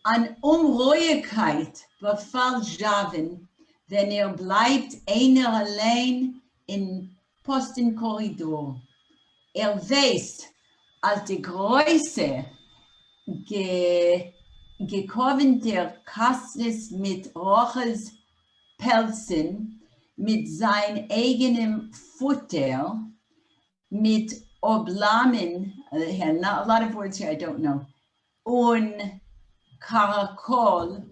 An Unruhigkeit befall Javin, wenn bleibt einer allein in Postenkorridor. Weiß, als die Größe gekoventer Kassis mit Rochels Pelzen, mit sein eigenem Futter, mit Oblamen, a lot of words here I don't know, un Caracol,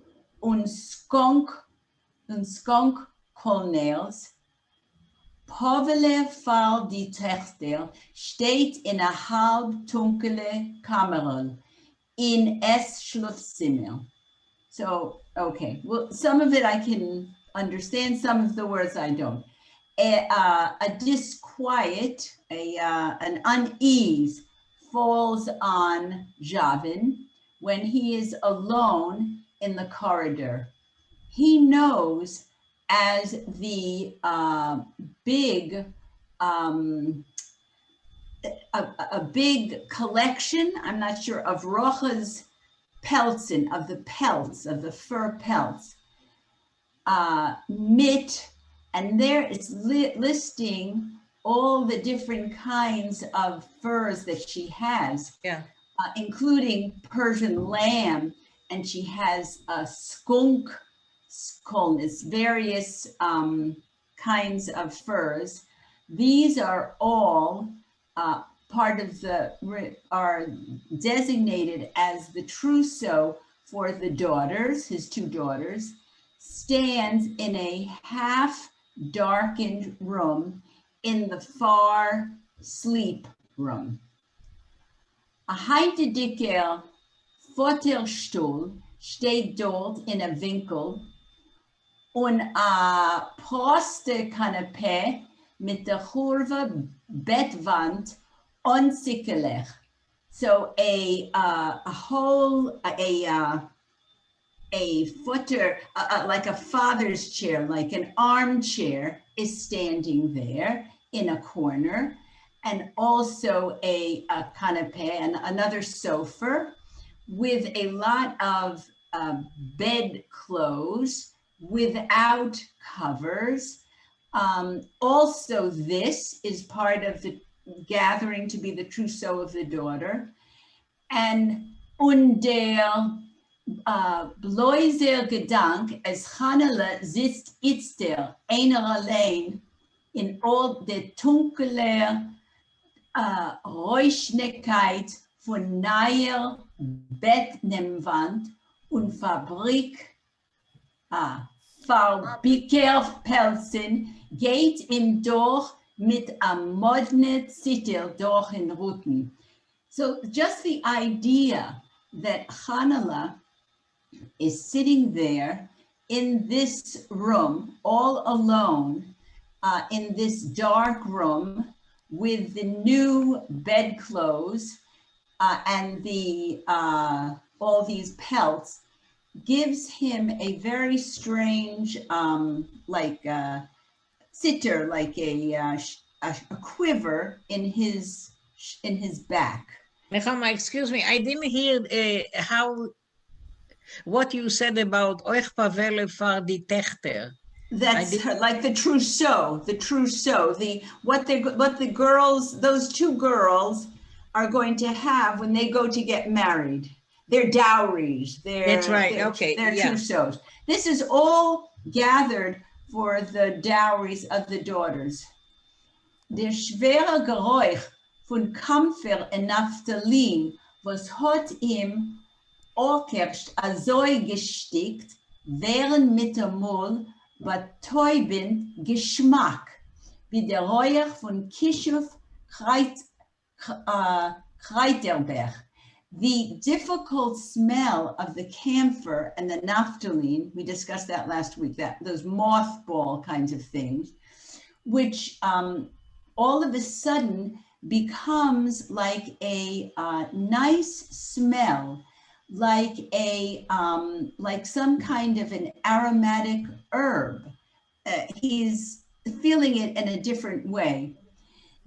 un skunk Colnails, Povele Fall die Töchter steht in a halbdunkle Kammer in es Schlafzimmer. So, okay, well, some of it I can understand, some of the words I don't. A disquiet, an unease falls on Javin when he is alone in the corridor. He knows as the big, a big collection, I'm not sure, of Rocha's pelzen, of the pelts, of the fur pelts, mit, and there it's listing all the different kinds of furs that she has, including Persian lamb, and she has a skunk, skolnis, various kinds of furs. These are all part of are designated as the trousseau for the daughters, his two daughters, stands in a half darkened room in the far sleep room. A heite dicker Vorderstuhl steht dort in a Winkel und a Proste Kanapee mit der Kurve Bettwand unsicherlich. So a footer, like a father's chair, like an armchair, is standing there in a corner, and also a canapé and another sofa with a lot of bed clothes without covers. Also, this is part of the gathering to be the trousseau of the daughter. And der Bloiser Gedank, as Hannele sitzt itzter einer allein in all der dunkler Räuschigkeit von neuer Bettnehmwand und Fabrik, Fabrikerpelzen, geht ihm durch mit am modne Zitter durch den Rücken. So just the idea that Hanala is sitting there in this room, all alone, in this dark room with the new bedclothes and the all these pelts, gives him a very strange, like sitter, like a quiver in his back. Nechama, excuse me, I didn't hear what you said about Euch Pavele far die Techter. That's like the trousseau, what the girls, those two girls are going to have when they go to get married. Their dowries, that's right, okay, their trousseaus. This is all gathered for the dowries of the daughters. Der schwere Geräusch von Kampfer und Naphthalin, was hat ihm orkerst azoi gestickt, während mit dem Mul betäubend Geschmack, wie der Räuch von Kischuf Kreiterberg. The difficult smell of the camphor and the naphthalene, we discussed that last week, those mothball kinds of things, which all of a sudden becomes like a nice smell, like like some kind of an aromatic herb. He's feeling it in a different way.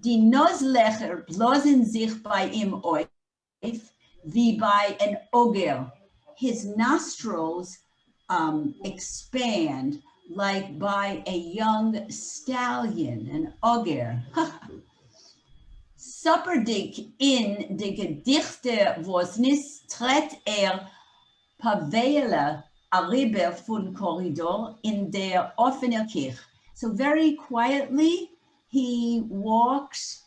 Die Nozlecher blosen sich bei ihm auf, wie bei an Oger. his nostrils expand like by a young stallion, an oger. Supperdik in de gedichte Wosnis tritt Pavela arriba von Korridor in der offene Kirche. So very quietly, he walks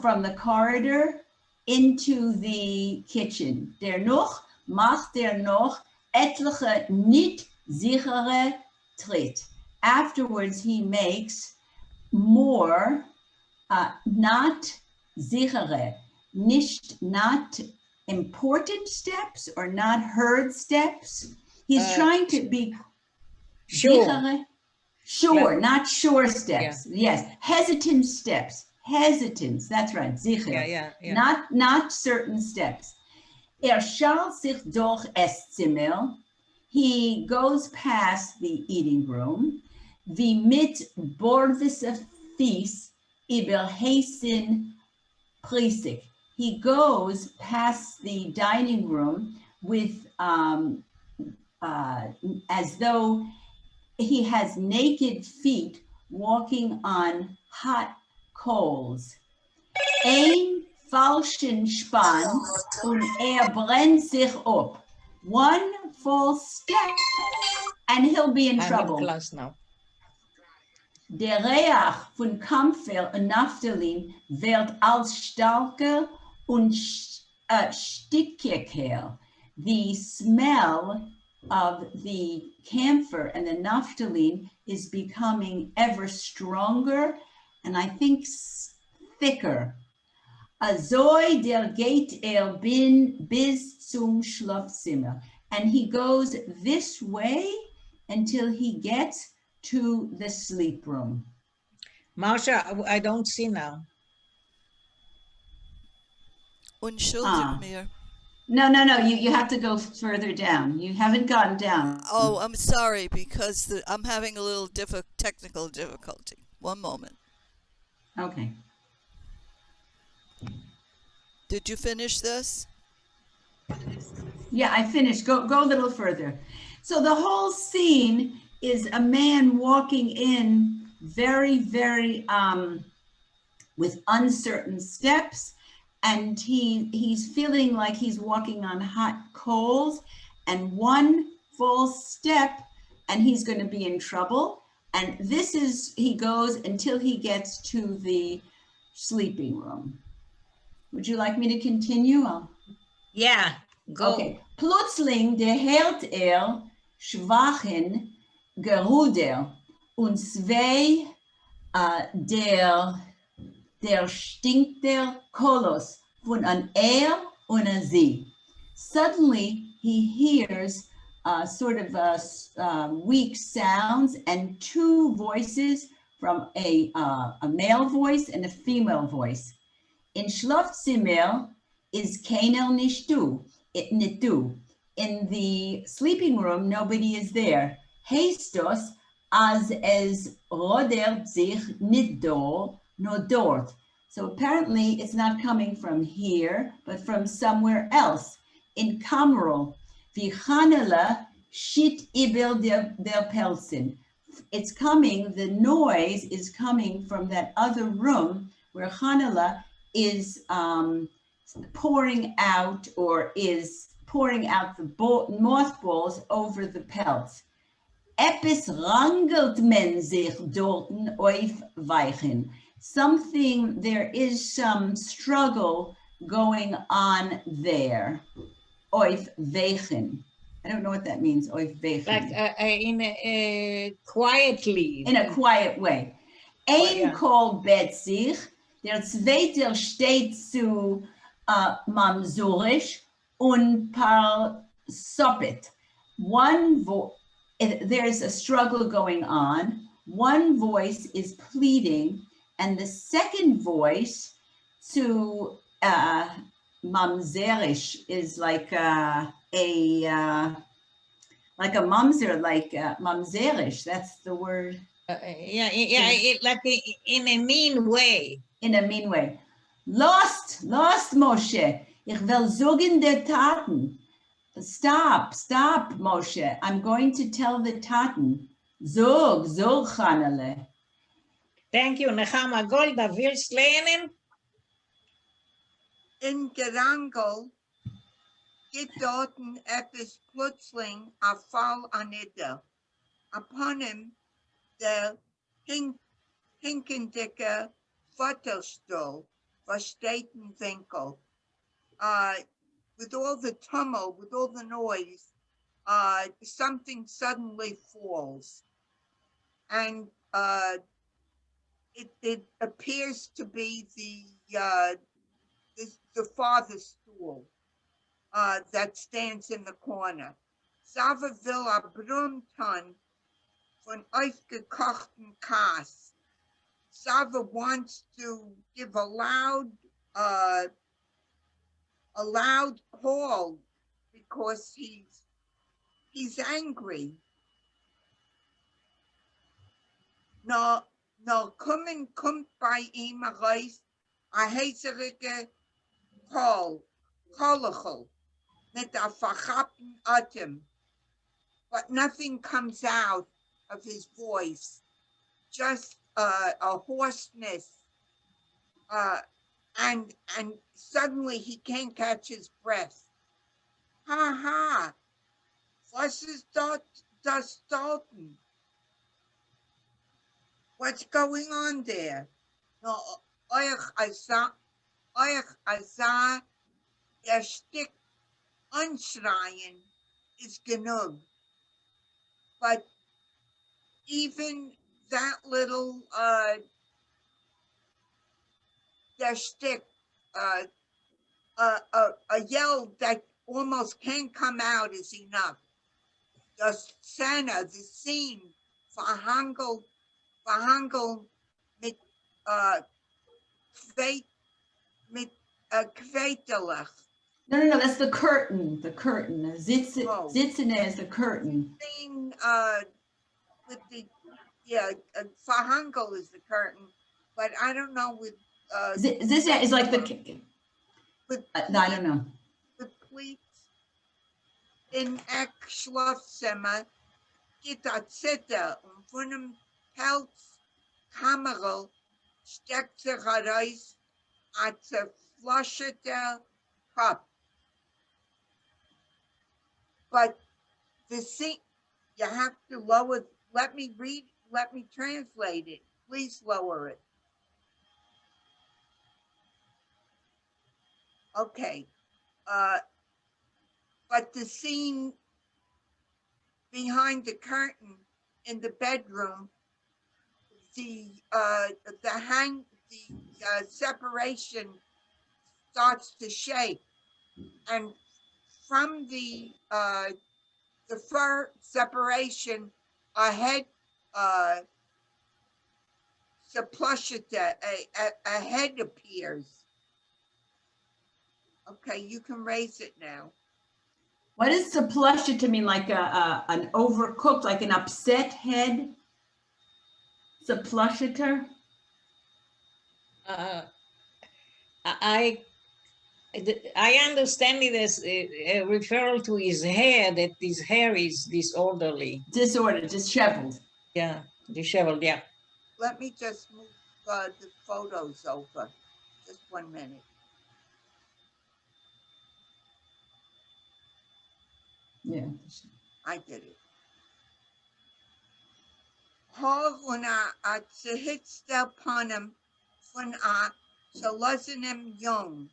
from the corridor into the kitchen. Dennoch macht noch etliche nicht sichere Tritt. Afterwards, he makes more not sichere, not important steps or not heard steps. He's trying to be sure. Sure, not sure steps. Yeah. Yes, hesitant steps. Hesitance, that's right, sicher. Yeah. Not certain steps. Schaut sich durch Esszimmer. He goes past the eating room. Wie mit Bordwisse Fies über heißen Prisik. He goes past the dining room with, as though he has naked feet walking on hot coals. Ein falschen Spann und brennt sich up. One false step and he'll be in trouble. Class now. Der Reach von Kampfer und Naphthalin wird als starker und stickiger. The smell of the camphor and the naphthalene is becoming ever stronger and I think thicker. Azoi der geht bin bis zum Schlafzimmer. And he goes this way until he gets to the sleep room. Marsha, I don't see now. Unschuldig mir. No, you have to go further down. You haven't gone down. Oh, I'm sorry, because I'm having a little technical difficulty. One moment. Okay. Did you finish this? Yeah, I finished. Go a little further. So the whole scene is a man walking in very, very with uncertain steps, and he's feeling like he's walking on hot coals, and one false step and he's going to be in trouble. And he goes until he gets to the sleeping room. Would you like me to continue? Yeah, go. Okay. Plötzlich hört schwachen Geruder und zwei der stinkt der Kolos von an und an sie. Suddenly he hears sort of weak sounds and two voices from a male voice and a female voice. In Schlafzimmer is keiner nicht du. In the sleeping room, nobody is there. Heißt das, als es rodert sich nicht no dort. So apparently it's not coming from here, but from somewhere else. In Kamerl, wie Chanela shit ibel der Pelsin. It's coming, the noise is coming from that other room where Chanela is pouring out the mothballs over the pelts. Epis rangelt men sich dorten auf weichen. There is some struggle going on there. Auf weichen. I don't know what that means, auf weichen. Like quietly. In a quiet way. Ein Kol bet sich, der zweite steht zu Mamsurisch und par Soppet. There's a struggle going on. One voice is pleading, and the second voice to Mamzerish is like a mamzer, like Mamzerish. That's the word. Like in a mean way. In a mean way. Lost, Moshe. Ich will sagen der Taten. Stop, Moshe. I'm going to tell the Taten. Zog, Chanele. Thank you, Nechama Golda. Willst lernen? In Gerangel geht dorten etwas plötzlich a Fall annieder. Upon him, der hinkendicke Futterstuhl versteten Winkel. With all the tumult, with all the noise, something suddenly falls. And it appears to be the father's stool that stands in the corner. Sava will a Brumton von aufgekochten Kaas. Sava wants to give a loud call because he's angry. No kommt bei ihm heraus a heiserige Kolachel mit a verchappten Atem, but nothing comes out of his voice, just a hoarseness, and suddenly he can't catch his breath. Ha ha! Was ist das Dalton? What's going on there? No, euch asa, der Stick anschreien is genug. But even that little der Stick, a yell that almost can't come out is enough. The Sena, the scene, verhangelt mit kveitelach. No, that's the curtain. The curtain. Sitzene is the curtain. Scene with the verhangel is the curtain, but I don't know with This is like the. With No, I don't know. The pleats in Schlafzimmer geht a Zitter und von dem Pelzkammerl steckt sich heraus a zerfleischter Kopf. But the scene, you have to lower, let me translate it. Please lower it. Okay. But the scene behind the curtain in the bedroom, the separation starts to shake, and from the fur separation, a head a head appears. Okay, you can raise it now. What is saplusha to mean? Like an overcooked, like an upset head? Saplusha? I understand it as a referral to his hair, that his hair is disorderly. Disordered, disheveled. Yeah, disheveled, yeah. Let me just move the photos over. Just 1 minute. Yeah. I did it. Horuna a zerhitzter Panem von a zerlossenem Jung.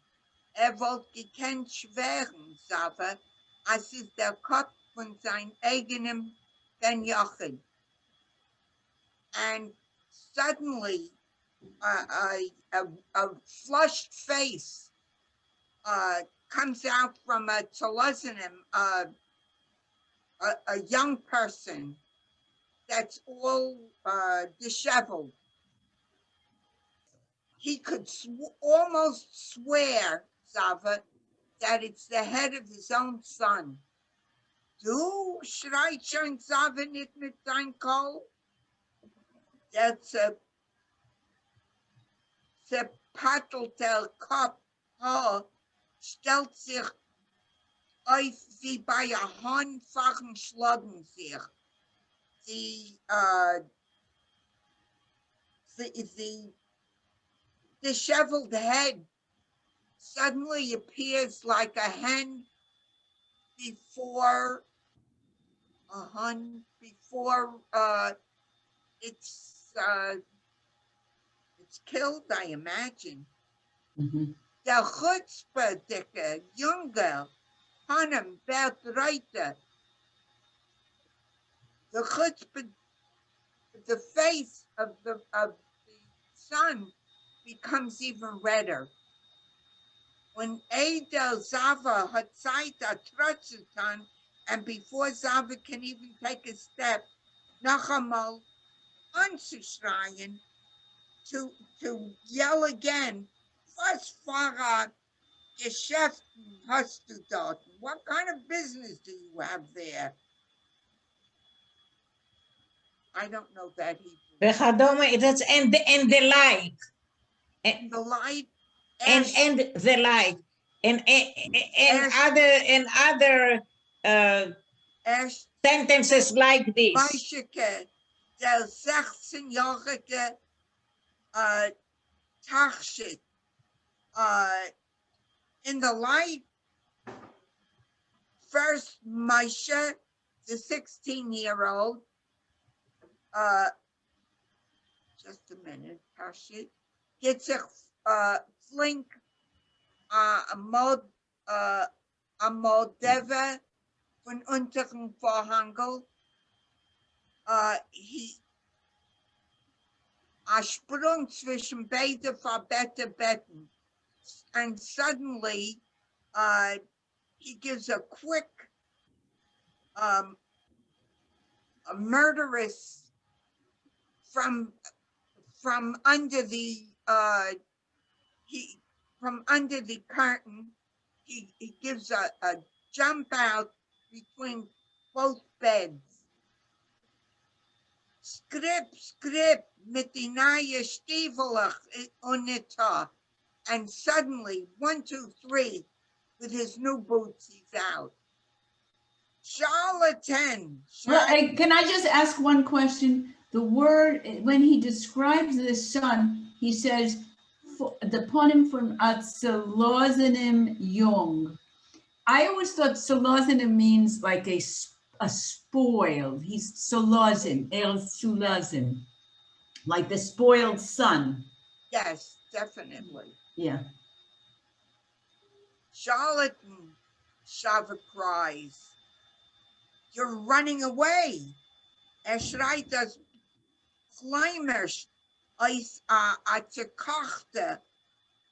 Wollte gekannt schweren, Sava, als ist der Kopf von sein eigenem Benjochen. And suddenly, a flushed face comes out from a Tolosanim, a young person that's all disheveled. He could almost swear, Zava, that it's the head of his own son. Du schreit schon Zava nicht mit sein Kohl? That's a zerpattelter Kopf stellt sich als sie bei a Handfachen schlagen sich. The disheveled head suddenly appears like a hen before it's killed, I imagine. Mhm. Der Chutzpah, dicke Junge, Hanem, Bertreite. The Chutzpah, the face of the son becomes even redder. When Adel Zava hat Zeit Trotzetan, and before Zava can even take a step, noch einmal anzuschreien, to yell again, was für a Geschäften hast du dort? What kind of business do you have there? I don't know that Hebrew. וכדומה, that's and the like. And the light, And the like. And other Ash, sentences like this. Meisheke, der 16-jährige Tachshit, in the light, first Maisha, the 16-year-old, just a minute, Tachshit, gets a flink a Moldeva von unteren Vorhangel. A sprung zwischen beide verbette Betten. And suddenly, he gives a quick, a murderous from under the from under the curtain. He gives a jump out between both beds. Scrip, mit die neue Stiefelach unita. And suddenly, 1, 2, 3, with his new boots, he's out. Charlatan. Well, can I just ask one question? The word, when he describes the son, he says, the ponim from Atzalozenim Jung. I always thought Solozenim means like a spoiled. He's Solozin, El Sulazin, like the spoiled son. Yes, definitely. Yeah. Charlatan, Shava cries, you're running away. Schreit das Kleimers als a Tekachte,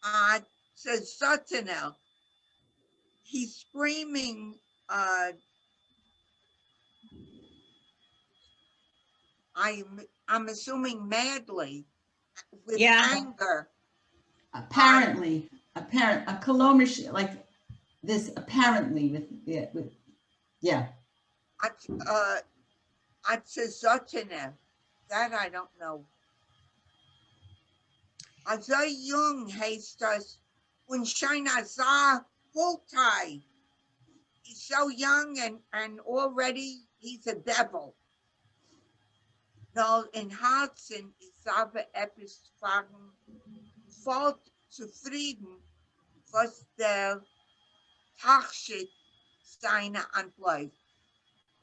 a Tzatanel. He's screaming, I'm assuming madly, with anger. Apparently, a kolomish, like this, apparently, with That I don't know. Also jung heißt das, und China sah Hultai. He's so young and already he's a devil. No, in Herzen ist aber etwas voll zufrieden, was der Tachshit seine anbleibt.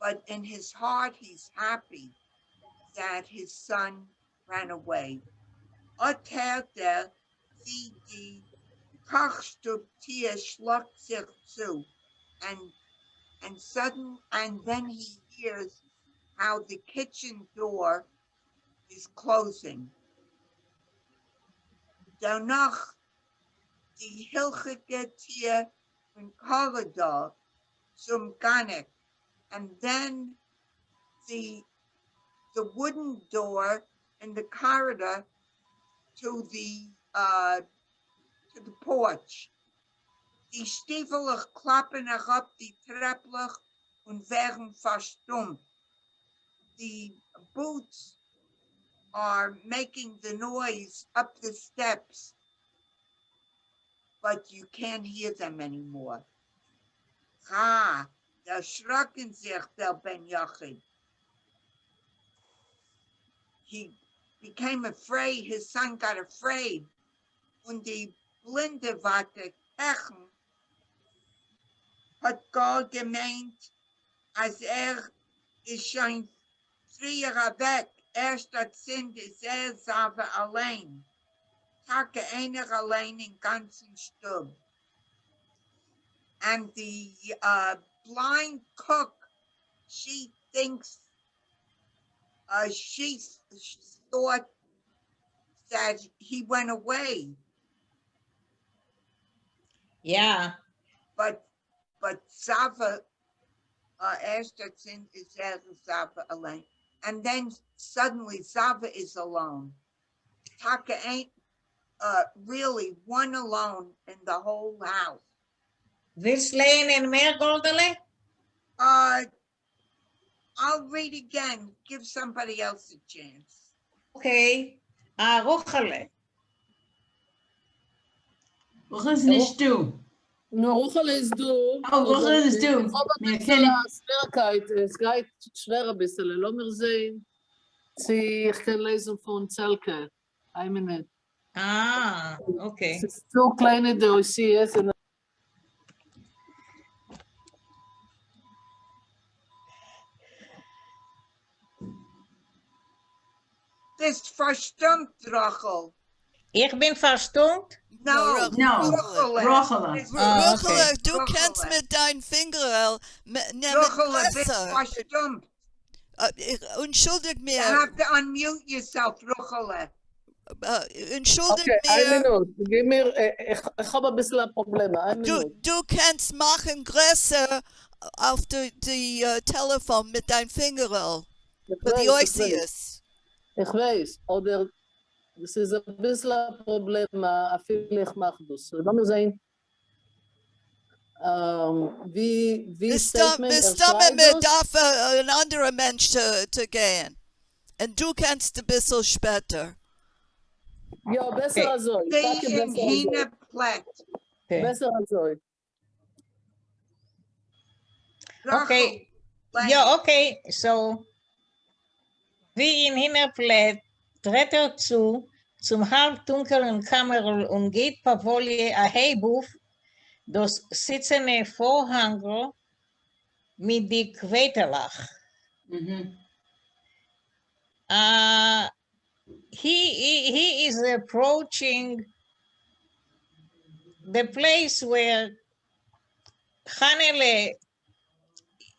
But in his heart, he's happy that his son ran away. Der wie die Kochstubtier schluckt sich zu, and then he hears how the kitchen door is closing. Danach die hilchige Tier im Korridor zum Ganek, and then the wooden door in the corridor to the porch. Die Stiefelach klappen herab die Trepplich und werden verstummt. The boots are making the noise up the steps, but you can't hear them anymore. Ha, da erschrocken sich der Ben Yochid. He became afraid, his son got afraid. Und die blinde Warte Hechen hat Gott gemeint, als ist schon früher weg. Statt sind ist selber allein. Tage einer allein im ganzen Stub. And the blind cook, she thinks, she thought that he went away. Yeah. But Zava, Esther is Zava alone. And then suddenly Zava is alone. Taka ain't really one alone in the whole house. This lane in meer, Goldele? I'll read again. Give somebody else a chance. Okay. Rochele. Ruchel is nicht du. No, Ruchel is du. Oh, Ruchel is du. Wir Wir kennen kennen, Schwierigkeit. Es geht schwer ein bisschen. Lass mir sehen. Ich kann lesen von Zelke. Eine Minute. Okay. Es ist so kleine Dossiers. Bist verstummt, Rachel. Ich bin verstummt? No, no, Ruchel. Bist Ruchel, du Ruchel. kannst mit deinem Finger nehmen Rachel, bist Messer. verstummt. Entschuldig You mir, have to unmute yourself, Rachel. entschuldig Okay, eine mir. Minute. Gib mir, ich habe ein bisschen Probleme. Eine Minute. Du kannst machen größer auf die Telefon mit deinem Finger, für die Oisius. Ich weiß, oder es ist ein bisschen ein Problem, viel ich mache das. Lass mal sehen. Wie Statement Bestamme mir dafür ein anderer Mensch zu gehen. Und du kannst ein bisschen später. Ja, besser als so. Stay in Hina Plet. Besser als so. Okay. Ja, okay. So, wie in Hinterplätt tritt zum halbdunklen Kammer und geht per Folie a Heibuf, das sitzende Vorhang mit die Quäterlach. He is approaching the place where Hanele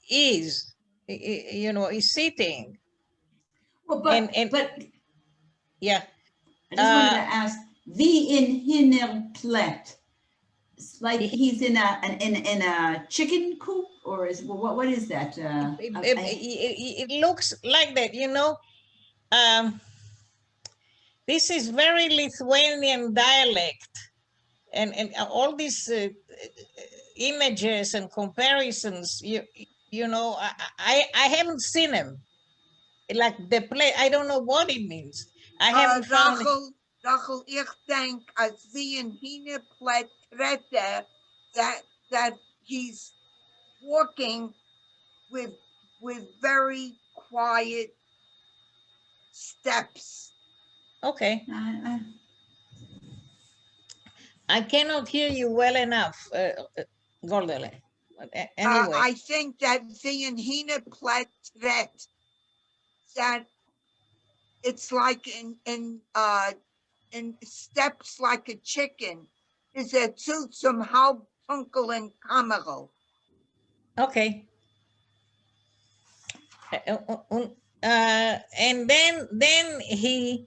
is, is sitting. Well, but Yeah. I just wanted to ask, wie in Hinnerplet? It's like he's in a chicken coop, or is what is that? It looks like that, this is very Lithuanian dialect, and all these images and comparisons. I haven't seen them. Like the play, I don't know what it means. I haven't found. Rachel, ich denk, als wie in Hina Plet trette, that he's walking with very quiet steps. Okay. I cannot hear you well enough, Goldele. Anyway. I think that wie in Hina Plet tret, that it's like in steps like a chicken. Is a zu zum halbdunklen Kammer. Okay. And then he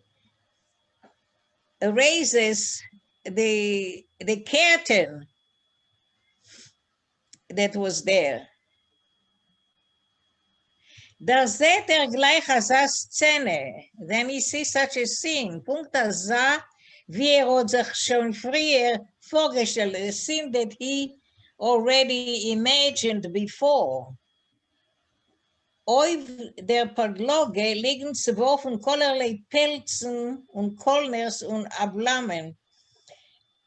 raises the curtain that was there. Das seht gleich als Szene, then he sees such a scene. Punkt sah, wie hat sich schon früher vorgestellt, a scene that he already imagined before. Auf der Podloge liegen zerworfen kollerlei Pelzen und Kolners und Ablamen.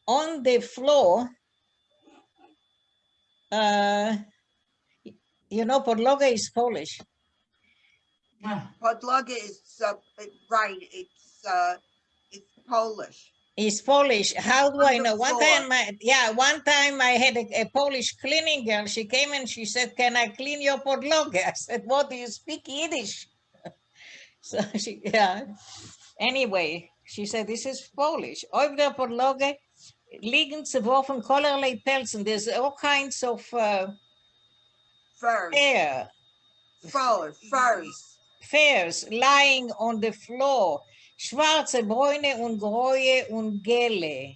On the floor, You know, podloga is Polish. Ah, Podloga is, right, it's Polish. It's Polish. How do On I the know? floor. One time I had a Polish cleaning girl. She came and she said, "Can I clean your podloga?" I said, "What, do you speak Yiddish?" So she, yeah. Anyway, she said, "This is Polish." Auf der Podloge liegen zerworfen kollerlei Pelzen. There's all kinds of Furs, hair, furs. fairs lying on the floor. Schwarze, bräune und gräue und gele.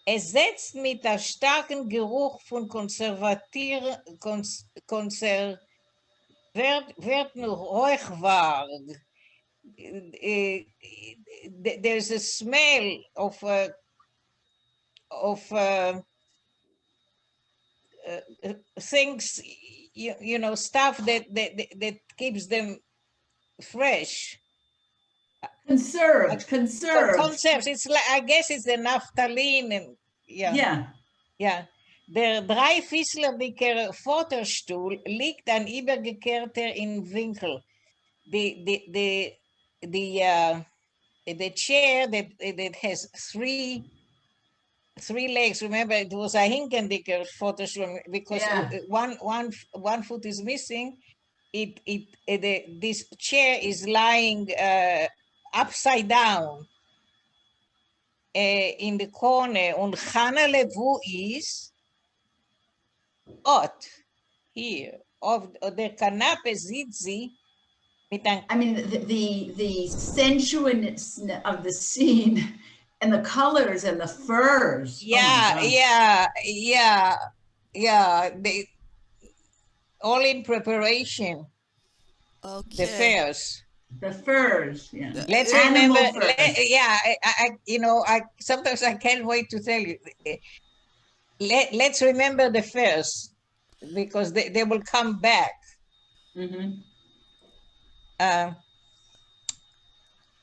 Es setzt mit der starken Geruch von wird nur Räuchwag. There's a smell of things, you know, stuff that keeps them fresh. conserved. Concepts. It's like, I guess it's the naphthalene and Yeah. ja. Der dreifüßlerdicker Vorderstuhl liegt ein übergekehrter im Winkel. The chair that has three legs. Remember, it was a Hinkendicker Vorderstuhl because Yeah. one foot is missing. This chair is lying upside down in the corner. Und Hannah Levu is here of der Kanape sieht sie mit ein I mean, the sensuousness of the scene and the colors and the furs. Oh my yeah. They all in preparation. The Okay. fairs. God. The furs. Yeah. Let's Animal remember. furs. I sometimes I can't wait to tell you. Let's remember the fairs because they will come back. Mhm.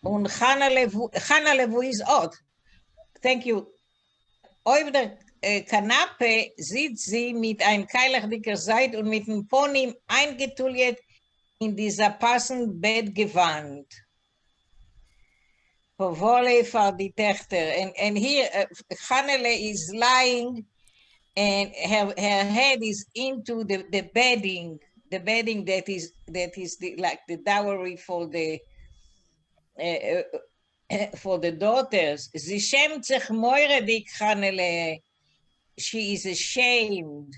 Und Hannah Levu is odd. Thank you. Auf der Kanape sieht sie mit ein keilachdicker Seid und mit dem Pony eingetulliert in dieser passenden Bettgewand. Verwolle für die Töchter. And here Hannele is lying and her head is into the bedding that is like the dowry for the daughters. Sie schämt sich moiredig, Hannele. She is ashamed,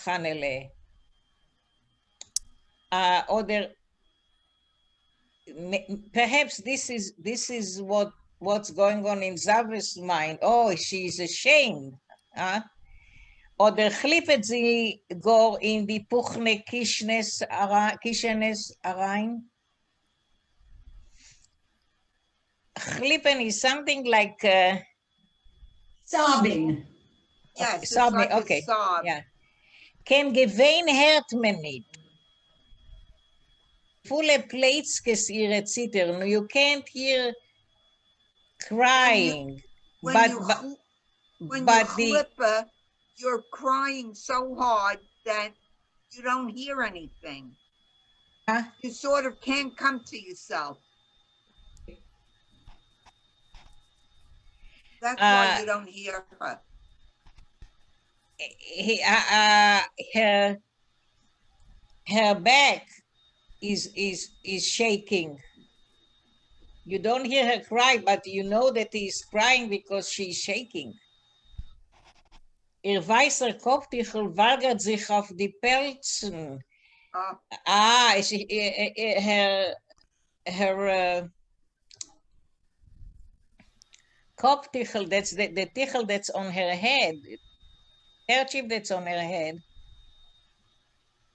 Hannele. Perhaps this is what's going on in Zava's mind. Oh, she's ashamed. Oder klippet sie go in die Puchne Kischnes rein? Klippen is something like Sobbing. Yes, it's sobbing. like a Okay, sob. yeah. Kein Gewein hört man nicht. Volle Plätzkes ihre Zittern. You can't hear crying. When But you the clipper, you're crying so hard that you don't hear anything. Huh? You sort of can't come to yourself. That's why you don't hear her. Her back is shaking. You don't hear her cry, but you know that he's crying because she's shaking. Ihr weißer Kopftuchel wagert sich auf die Pelzen. Her Kopftuchel, that's the tichel that's on her head, kerchief that's on her head,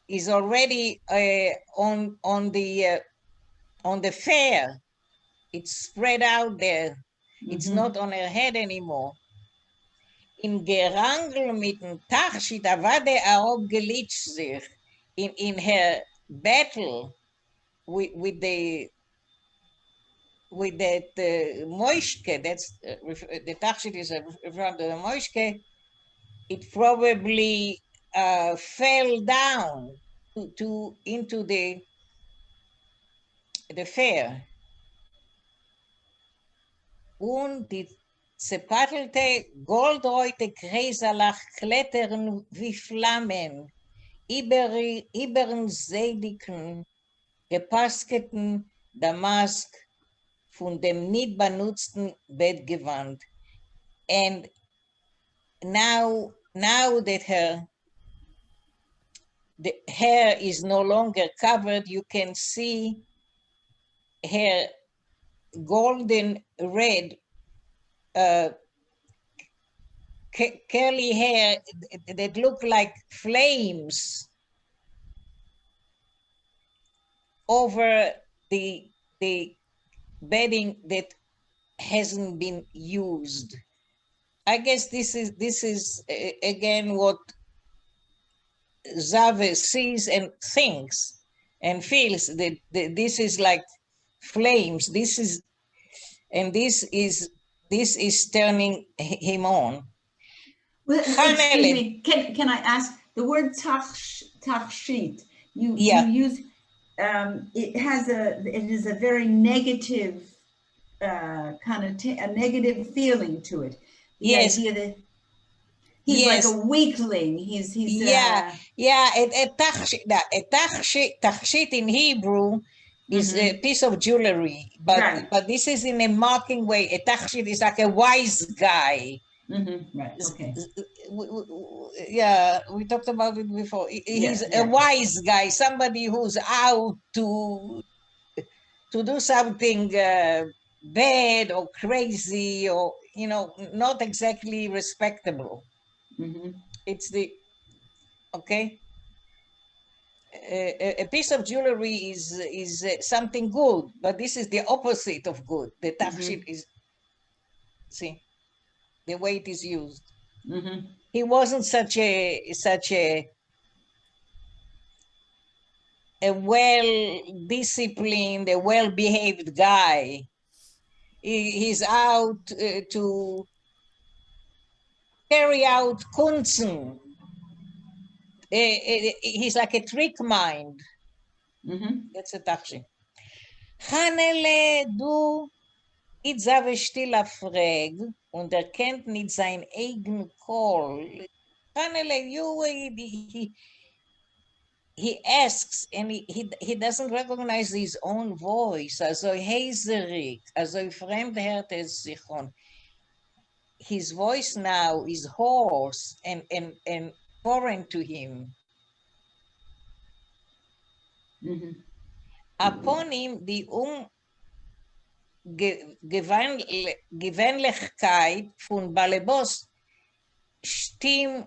is already on the fair. It's spread out there. It's not on her head anymore. In Gerangel mit dem Tachschit, da war der auch gelitscht sich. In her battle with that Moishke, that's the Tachschit is from the Moishke, it probably fell down into the fair. Und die zerpattelte goldreute Gräserlach klettern wie Flammen übern seidigen, gepasketen Damask von dem nicht benutzten Bettgewand. And now that the hair is no longer covered, you can see her golden red curly hair that look like flames over the bedding that hasn't been used. I guess this is again what Zave sees and thinks and feels, that this is like flames. This is turning him on. Well, excuse me, can I ask, the word tachshit, you use, it is a very negative a negative feeling to it. The Yes. idea that he's like a weakling. He's tachshit in Hebrew is a piece of jewelry, but this is in a mocking way. A tachshit is like a wise guy. Right. Okay. Yeah, we talked about it before. He's a wise guy, somebody who's out to do something bad or crazy, or not exactly respectable. It's the okay. A piece of jewelry is something good, but this is the opposite of good. The tachshit is, see, the way it is used. He wasn't such a well-disciplined, a well-behaved guy. He's out to carry out kunsten. He's like a trick mind. That's a tachshit. Hanele, du Itzave stiller frag und kennt nicht sein eigen Call. Hanele, he asks, and he doesn't recognize his own voice. Also heiserig, also fremdhert es sich on. His voice now is hoarse and foreign to him. Upon him, die Gewöhnlichkeit von Balebos Stimm,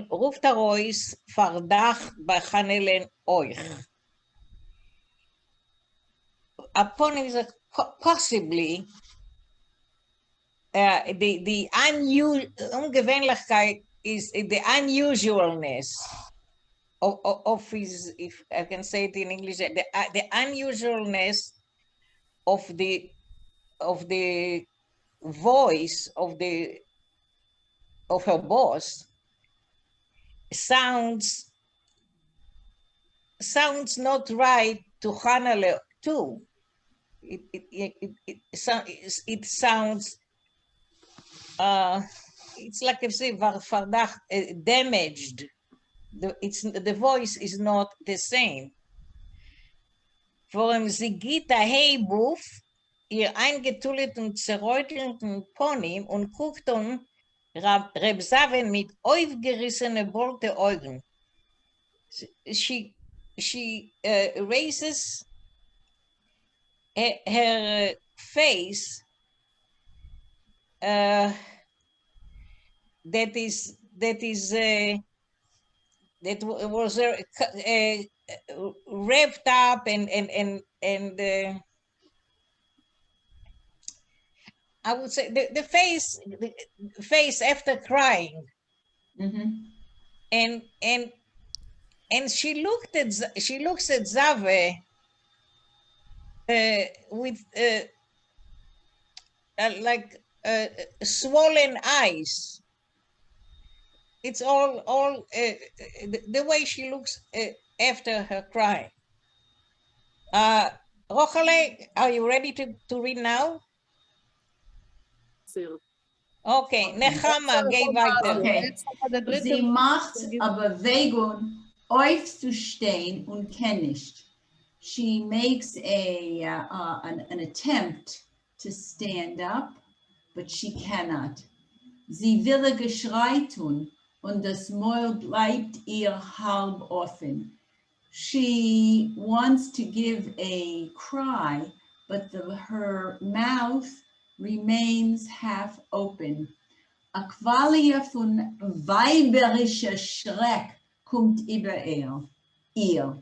ruft Reus Verdacht bei Hanelen euch. Upon him, possibly, the Ungewöhnlichkeit is the unusualness of his, if I can say it in English, the unusualness of the voice of her boss sounds not right to Hanele too. It sounds it's like if say damaged. The voice is not the same. Vor dem Sigita Heibuf, ihr eingetulleten, zerreutelten Pony und guckt Reb Saven mit aufgerissene rote Augen. She raises her face that was revved up and I would say the face after crying, and she looks at Zave with like swollen eyes, it's all the way she looks after her cry. Rochele, are you ready to read now? Sir. Okay, Nechama, geh weiter. Okay. Sie macht eine Bewegung, aufzustehen und kann nicht. She makes an attempt to stand up, but she cannot. Sie will ein Geschrei tun und das Maul bleibt ihr halb offen. She wants to give a cry, but her mouth remains half open. A Qualie von weiberischer Schreck kommt über ihr.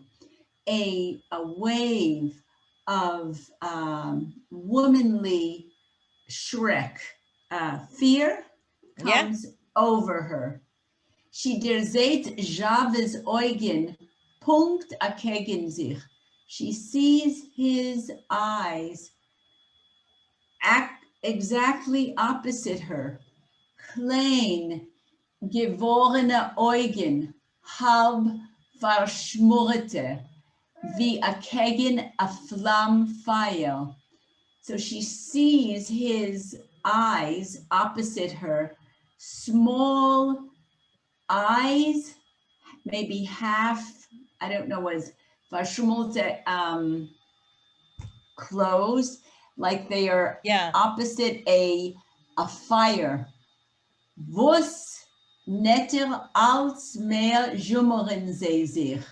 A wave of womanly Shrek, fear comes over her. She seht Javes Eugen, Punkt gegen sich. She sees his eyes exactly opposite her. Klein, geworene Eugen, halb verschmorte, wie gegen a flam fire. So she sees his eyes opposite her, small eyes, maybe half, I don't know what is, verschmorte, closed, like they are opposite a fire. Was netter als mehr jummern sie sich.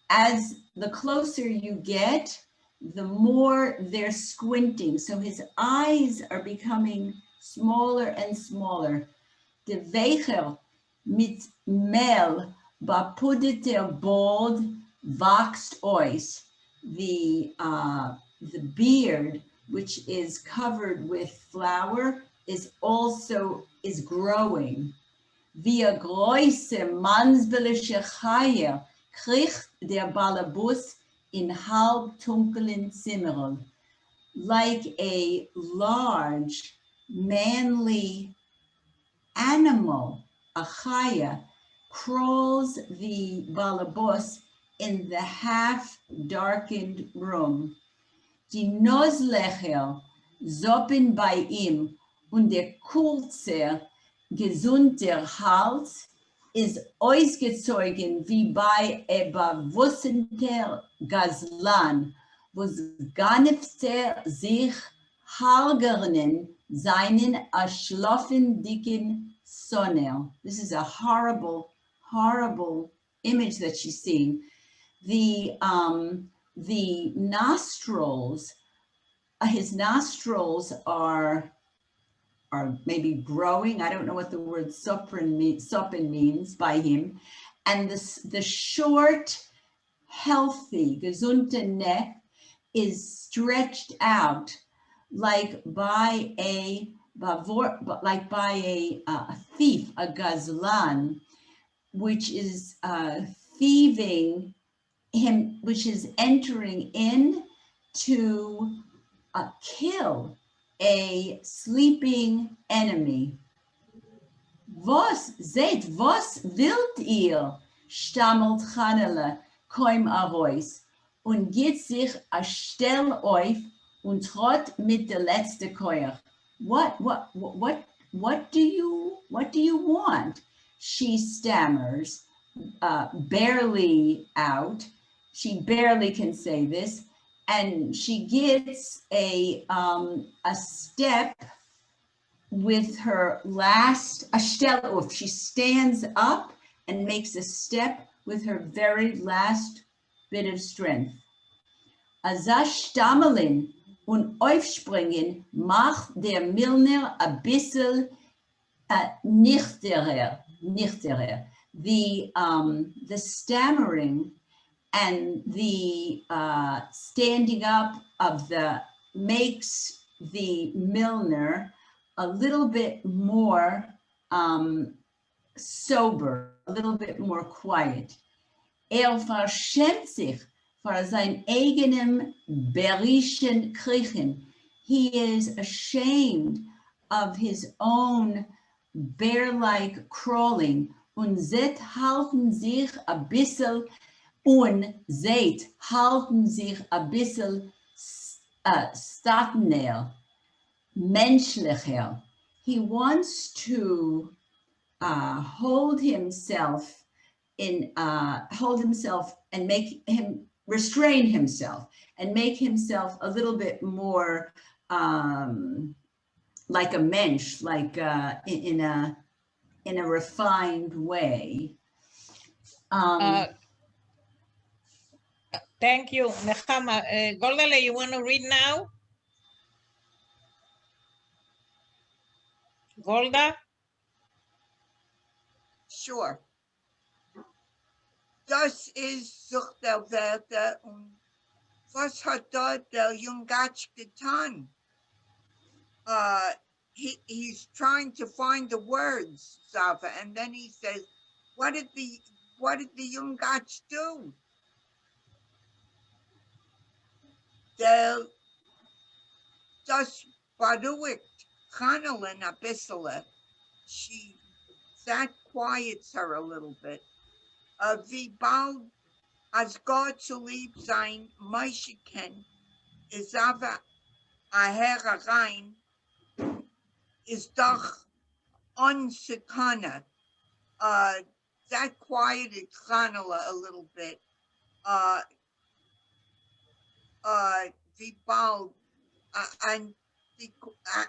As the closer you get, the more they're squinting. So his eyes are becoming smaller and smaller. De Wecher mit Mel bapudeter Bord wächst aus. The beard, which is covered with flour, is growing. Via große mansbelische Chaie kriegt der Balabus in halbdunklen Zimmern. Like a large, manly animal, a chaya, crawls the balabus in the half-darkened room. Die Nozlecher soppen bei ihm und der kurze, gesunder Hals ist ausgezogen wie bei einem bewussten Gazlan, was ganefte sich halgernen seinen erschlafen dicken Sonne. This is a horrible, horrible image that she's seeing. The nostrils, his nostrils are maybe growing. I don't know what the word soppen means by him. And the short, healthy, gesunde neck is stretched out like by a thief, a gazlan, which is thieving him, which is entering in to kill a sleeping enemy. Was wilt ihr? Stammelt Chanele, koim arois, und geht sich a Stell auf und trott mit der letzte Keuer. What do you want? She stammers, barely out. She barely can say this. And she gets a step with her last, a Stelluf. She stands up and makes a step with her very last bit of strength. Azash stammeln und aufspringen macht der Milner a bissel nichterer. The stammering and the standing up of makes the Milner a little bit more sober, a little bit more quiet. Verschämt sich vor sein eigenem berischen Kriechen. He is ashamed of his own bear-like crawling. und seht halten sich ein bisschen und seht halten sich ein bisschen stattner, menschlicher. He wants to hold himself and make him restrain himself and make himself a little bit more like a mensch, like in a refined way. Thank you, Nechama. Goldale, you want to read now? Golda? Sure. Das ist Sucht der Werte und was hat dort der Jungatsch getan? He's trying to find the words, Sava, and then he says, what did the Jungatsch do? Das beruhigt Chanelin a bissele. That quiets her a little bit. Wie bald als Gott zu lieb sein Meischiken ist aber a herein ist doch unsekana. That quieted Chanela a little bit. Wie bald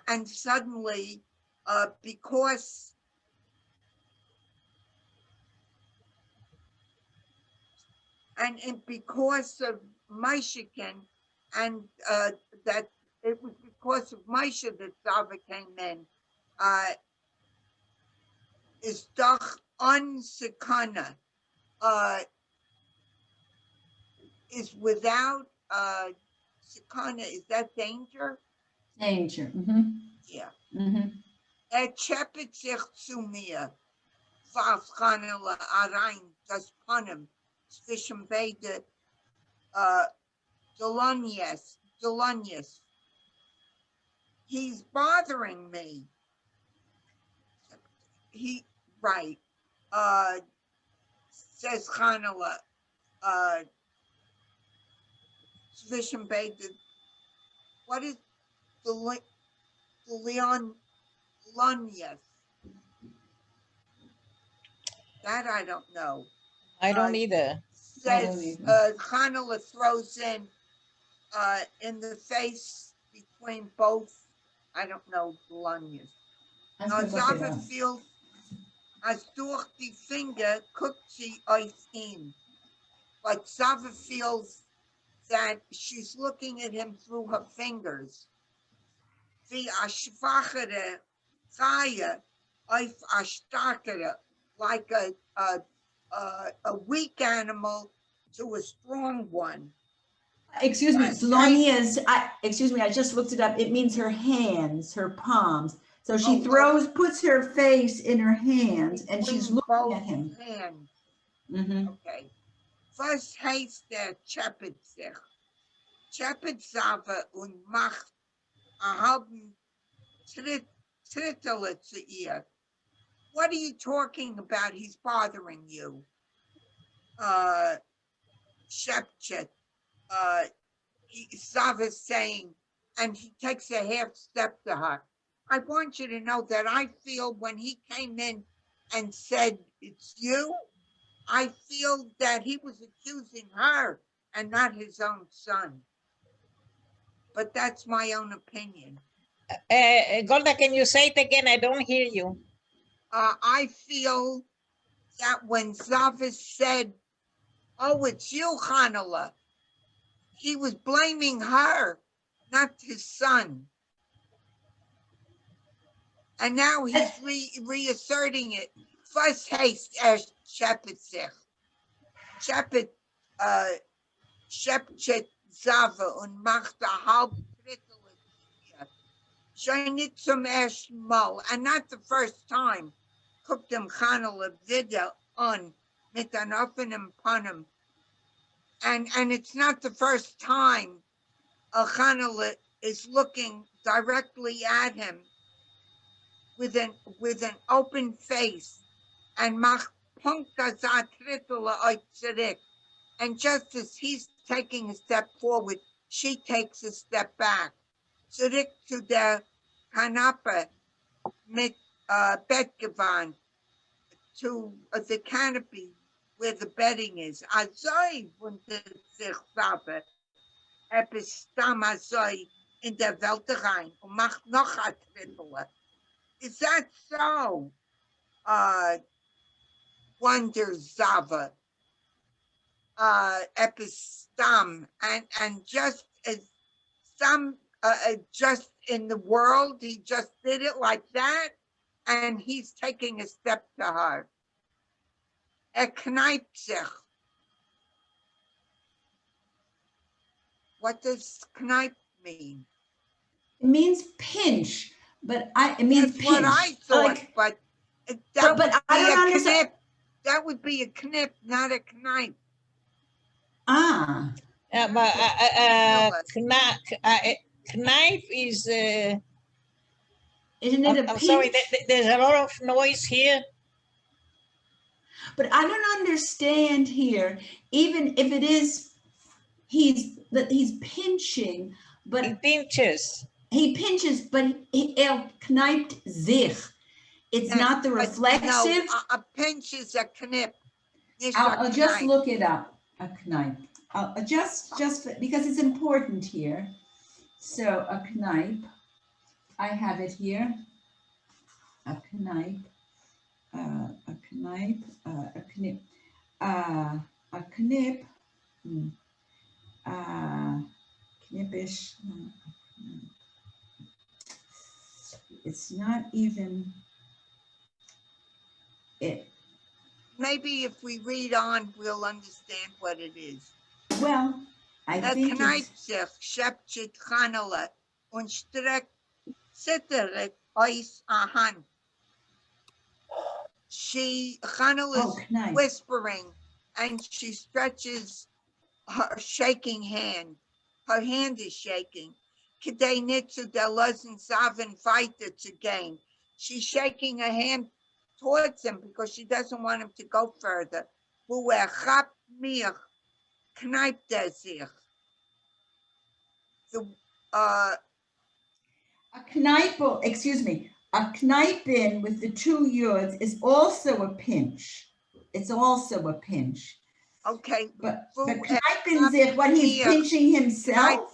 and suddenly because of Meishikin, and that it was because of Meisha that Sava came in, is doch unsekana, is without sekana. Is that danger? Danger. Yeah. Chepet sich zu mir, warf Chanela rein das Panem zwischen beide Delonius. He's bothering me. Right. Says Chanela, zwischen beide. What is the Leonius? That I don't know. I don't either. Says Chanela throws in the face between both. I don't know Delonius. Zava feels as durch die Finger guckt sie auf ihn. Like Zava feels that she's looking at him through her fingers. Wie a schwachere Chaya auf a starkere, like a weak animal to a strong one. Excuse me, Delonius, excuse me, I just looked it up. It means her hands, her palms. So she puts her face in her hands and she's looking at him. Hands. Okay. Was heißt der Chepet sich? Chepet Zava und macht a halben Trittele zu ihr. What are you talking about? He's bothering you. Shepchet. Zava's saying, and he takes a half step to her. I want you to know that I feel when he came in and said, it's you, I feel that he was accusing her and not his own son. But that's my own opinion. Golda, can you say it again? I don't hear you. I feel that when Zava said, oh, it's you, Chanela, he was blaming her, not his son. And now he's reasserting it. Was heißt Chepet sich? Chepet Shepchet Zava und macht a halb Drittel hier. Schon nicht zum ersten Mal, and not the first time, guckt dem Chanela wieder an mit an offenem Panem. And it's not the first time Chanela is looking directly at him with an open face and macht Punkte za Trittele uit zurück. And just as he's taking a step forward, she takes a step back. Zurück zu der Kanape mit Bettgewand, to the canopy where the bedding is. Azoi wundert sich Sava, stam azoi in der Welt rein und macht noch ein Trittele. Is that so? Wonders Zava. Epistam, and just as some just in the world, he just did it like that, and he's taking a step to her. Knijpt zich. What does knijp mean? It means pinch, but it means That's pinch. what I thought, Like, but but I don't understand. That would be a knip, not a knife. Ah. But knife is. Isn't it a I'm sorry. pinch? There's a lot of noise here. But I don't understand here. Even if it is, he's pinching, but He pinches. he pinches, but knijpt zich. It's Yes, not the but reflexive. No, a pinch is a knip. I'll just look it up. A knijp. Just because it's important here. So a knijp. I have it here. A knijp. A knijp. A knip. A knip. Knippish. It's not even it. Maybe if we read on, we'll understand what it is. Well, I think knijpt zich, scheptje Chanele und streckt zitterlich aus a hand. Chanel is whispering, and she stretches her shaking hand. Her hand is shaking. Kidei nitzu der Lesson Saven weiter to gain. She's shaking her hand towards him because she doesn't want him to go further. Wo gaat mir, knijpt zich. A knijpel, excuse me, a knijpen with the two yods is also a pinch. It's also a pinch. Okay. But knijpen zich, when he's pinching himself.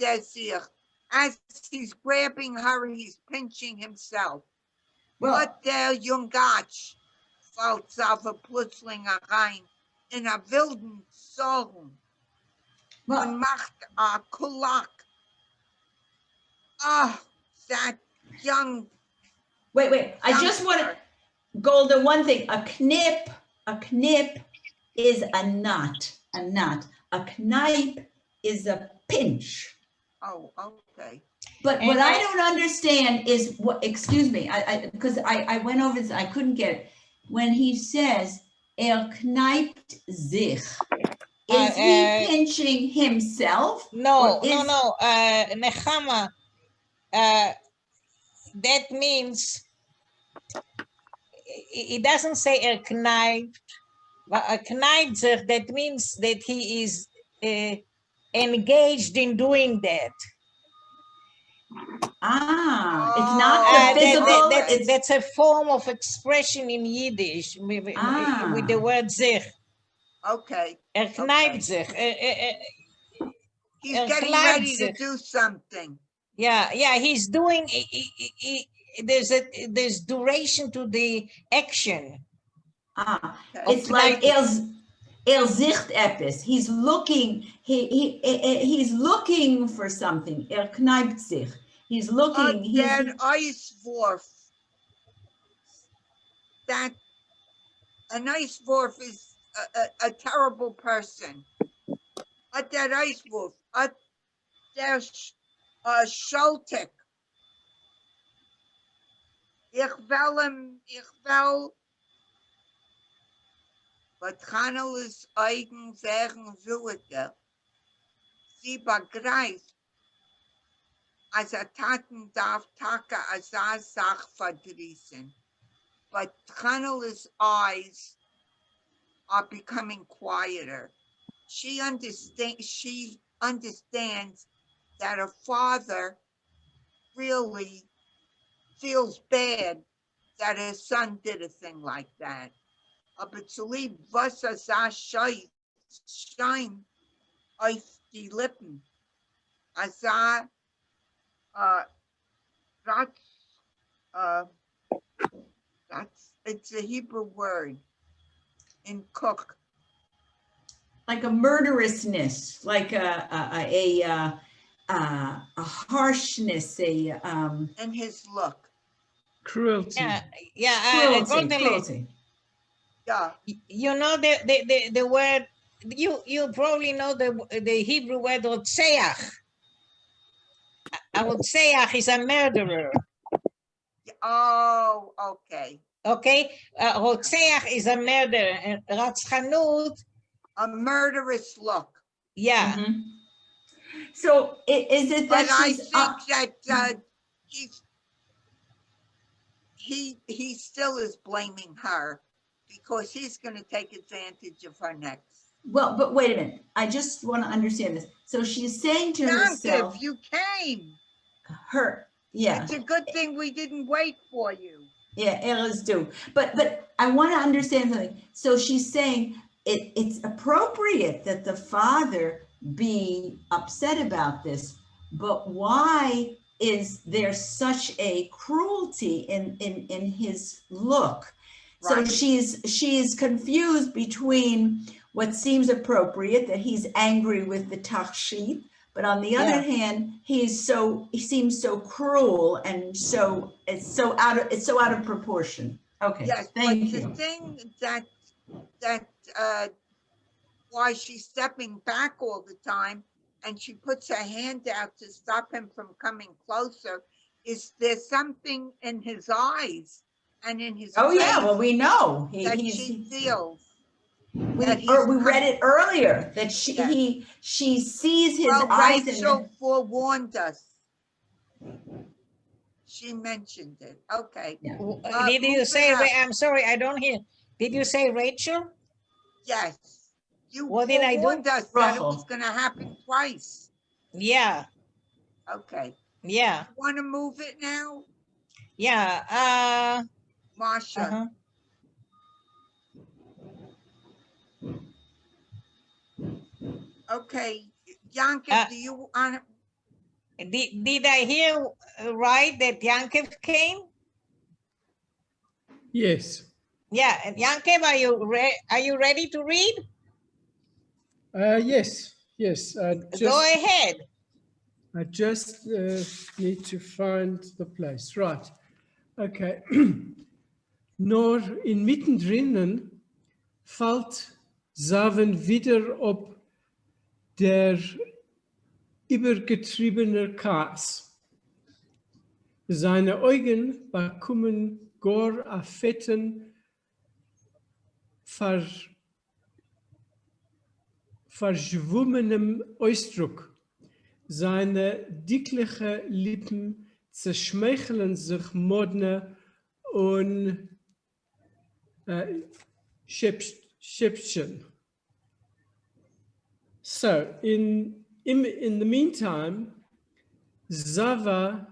As he's grabbing her, he's pinching himself. Well, Wat der Jungatsch fällt Sava plötzlich rein in a wilden Sorgen und macht a Kulak. Ah, that young. Wait. I just want to, Golda, one thing. A knip is a knot. A knijp is a pinch. Oh, okay. But what I don't understand is what, excuse me, because I went over this, I couldn't get it. When he says, knijpt zich, is he pinching himself? No. Nechama, that means, it doesn't say knijpt, but knijpt zich, that means that he is engaged in doing that. It's not the physical. That's a form of expression in Yiddish with the word zich. Okay. Knijpt zich. He's getting ready to do something. Yeah, he's doing. There's duration to the action. It's like zicht etwas. He's looking. He's looking for something. Knijpt zich. He's looking. That Eiswurf. That an Eiswurf is a terrible person. At that Eiswurf. At der Schultig. Ich will. But Chanel's eigen zeggen zuete. Sie begreift, als Taten darf Taka Sach verdrießen. but Chanel's eyes are becoming quieter. She understands that her father really feels bad that his son did a thing like that. Aber zu lieb, was sah schein auf die Lippen. Sah, it's a Hebrew word in cook. Like a murderousness, like a harshness, in his look. Cruelty. Cruelty. Yeah. You know the word. You probably know the Hebrew word rotzeach. A rotzeach is a murderer. Oh, okay. Okay, rotzeach is a murderer, and ratzchanut, a murderous look. Yeah. Mhm. So is it that But I she's think that he still is blaming her because he's going to take advantage of her next. well, but wait a minute. I just want to understand this. So she's saying to herself, Yankov, you came. yeah. It's a good thing we didn't wait for you. Yeah, errors do. But I want to understand something. So she's saying it's appropriate that the father be upset about this, but why is there such a cruelty in his look? So Right. she's confused between what seems appropriate, that he's angry with the tachshit, but on the other hand, he seems so cruel, and so it's so out of proportion. Okay, Yes, thank but you. the thing that why she's stepping back all the time and she puts her hand out to stop him from coming closer is there's something in his eyes and in his Oh yeah, face well we know that she feels. we he's read it earlier that Yes. she sees his Well, eyes Rachel forewarned us. She mentioned it. Okay. Yeah. Did you say, moving up. I'm sorry, I don't hear. Did you say Rachel? Yes. You What did I do? forewarned us that it Rachel. was going to happen twice. Yeah, Okay. yeah, You want to move it now? yeah. Marsha. Uh-huh. Okay. Yankov, do you want Did I hear right that Yankov came? Yes. Yeah, and Yankov, are you ready to read? Yes. Go ahead. I just need to find the place. Right. Okay. Nur inmitten drinnen fällt Saven wieder ob der übergetriebene Kas. Seine Augen bekommen gar a fetten verschwommenem Ausdruck. Seine dickliche Lippen zerschmeicheln sich modne und Schäppchen. So, in the meantime, Zava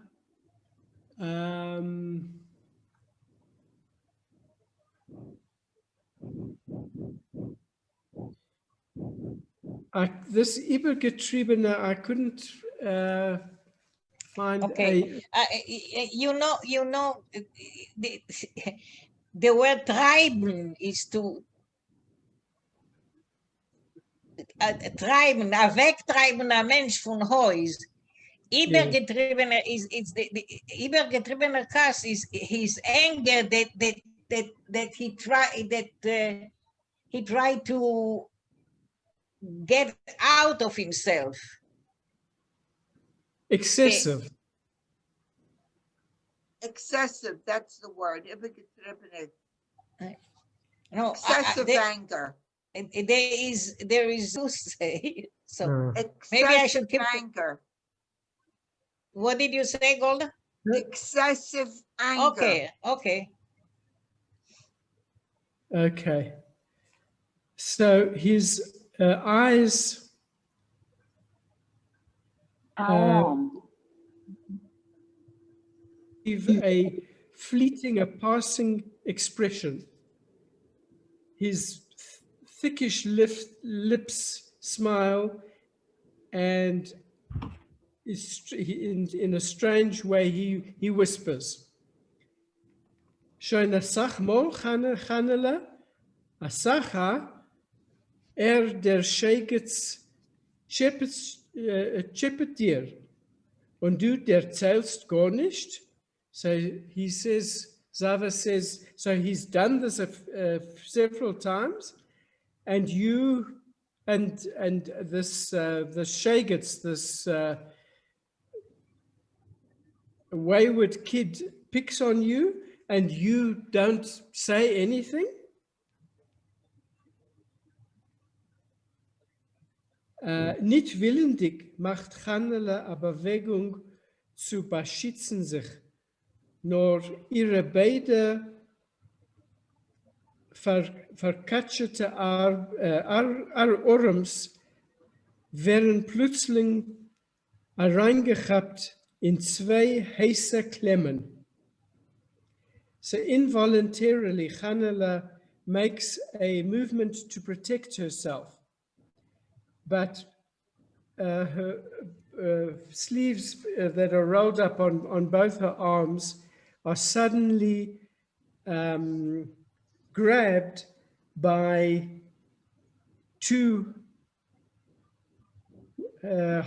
this übergetriebene, I couldn't find Okay. You know, the word treiben is to treiben, wegtreiben a Mensch von Haus. Übergetriebener is the übergetriebener Kass is his anger that he tried to get out of himself. excessive. excessive? That's the word. Übergetriebene. No, Excessive anger. there is to say. So Excessive maybe I should keep. anger. What did you say, Golda? Excessive anger. Okay. Okay. So his eyes give a fleeting, a passing expression. His thickish lips smile, and in a strange way he whispers. Shoina sach mol chanela, asacha der Schegets chepet dir, und du erzählst gar nicht. So he says, Zava says, so he's done this several times, and you and this the Shagets, this wayward kid picks on you, and you don't say anything. Nicht willendig macht Chanele a Bewegung zu beschützen sich, nur ihre beide verkatschete Arms werden plötzlich reingehabt in zwei heiße Klemmen. So involuntarily, Chanele makes a movement to protect herself, but her sleeves that are rolled up on both her arms are suddenly grabbed by two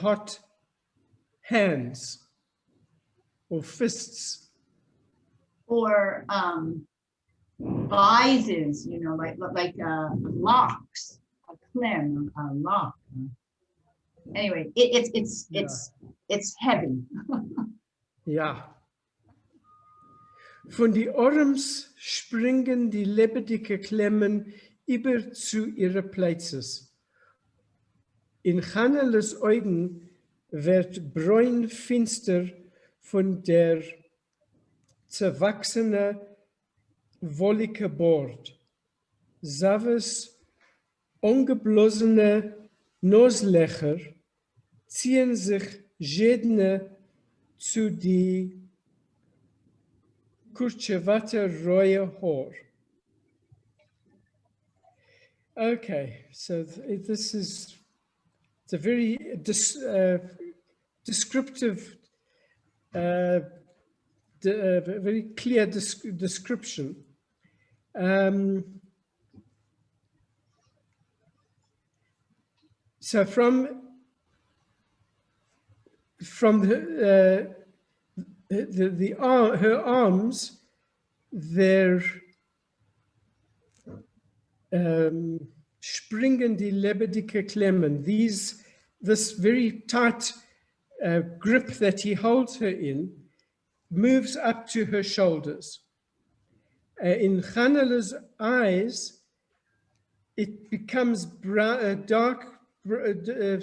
hot hands or fists. Or bises, you know, like locks, a clem, a lock. Anyway, it's heavy. Ja. Von die Arms springen die lebendige Klemmen über zu ihren Plätzen. In Chaneles Augen wird bräun finster von der zerwachsene wollige Bord. Zaves ungeblossene Noslöcher ziehen sich jedne zu die kurchewate roye Haar. Okay, so this is a very descriptive, very clear description. So from her arms, they're springen die lebendige Klemmen. This very tight grip that he holds her in moves up to her shoulders. In Chanele's eyes, it becomes dark,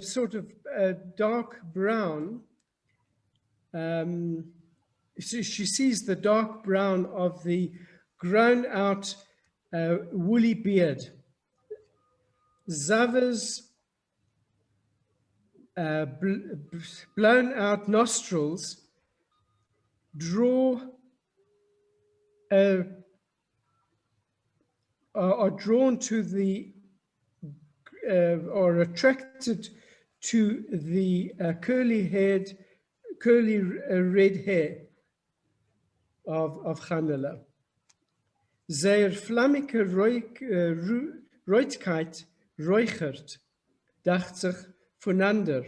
sort of dark brown. So she sees the dark brown of the grown out woolly beard. Zava's blown out nostrils are drawn to the or attracted to the curly red hair of Chanele. Sehr flammige Reutkeit räuchert, dacht sich voneinander,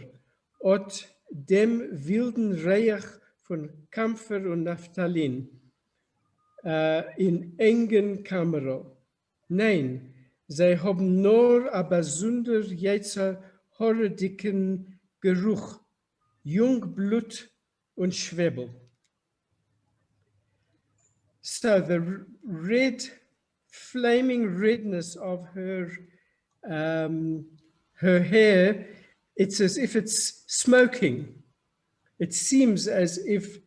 от dem wilden Reich von Kampfer und Naphthalin in engen Kammern. Nein, sie haben nur ein besonder jetzer horredicken Geruch, Jungblut und Schwebel. So the flaming redness of her hair, it's as if it's smoking. It seems as if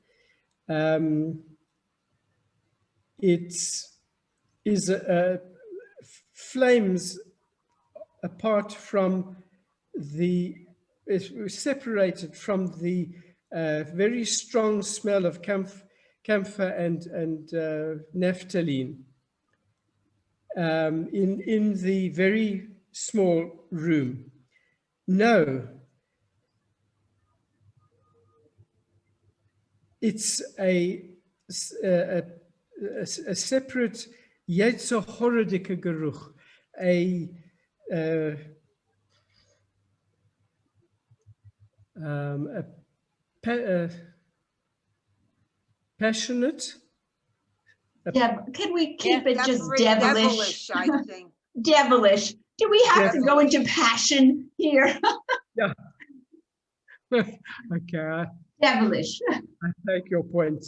it is flames apart from the, separated from the very strong smell of camphor and naphthalene in the very small room. No, it's a separate Yetzer Geruch, a passionate. Yeah, can we keep it just Very devilish? I think. Devilish. Do we have to go Devilish. into passion here? Yeah. Okay, Devilish. I take your point.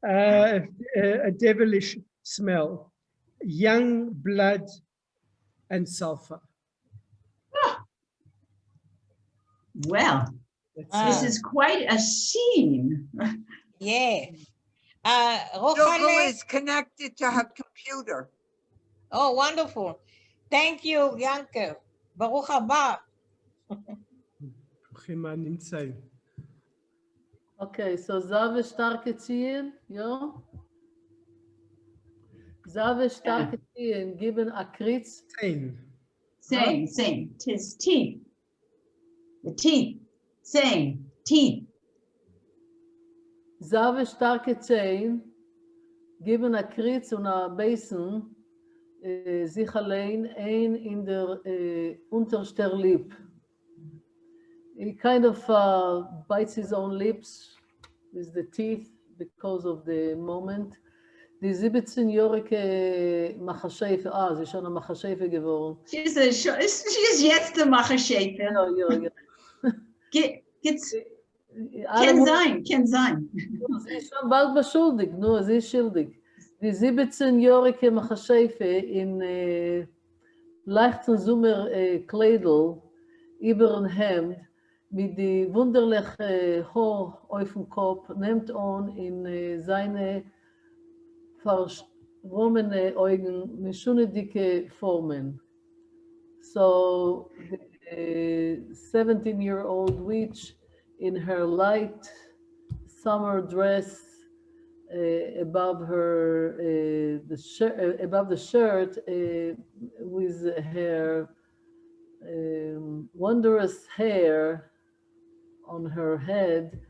A devilish smell, young blood and sulfur. Well, this is quite a scene. Yes. Google Rochale, is connected to her computer. oh, wonderful. Thank you, Yankel. Baruch haba. ברוכים הנמצאים. Okay, so Zave starke ziehen, ja? Zave starke ziehen, geben Akritz. Same. Tis teeth. The teeth. Same. Teeth. Zave starke Zehen, geben Akritz und a Basin, sich allein ein in der unterster Lip. He kind of bites his own lips with the teeth because of the moment. Die 17-jährige Machashefe, sie ist schon eine Machashefe geworden. She's jetzt the Machashefe. Ja. Can sein. Sie ist schon bald beschuldigt, nur sie ist schuldig. Die 17-jährige Machashefe in leichten Sommerkleidel über ein Hemd mit die wunderliche Haar auf dem Kopf nimmt an in seine verschwommene Augen mit schönen dicke Formen. So the 17-year-old witch in her light summer dress above her above the shirt with her wondrous hair on her head,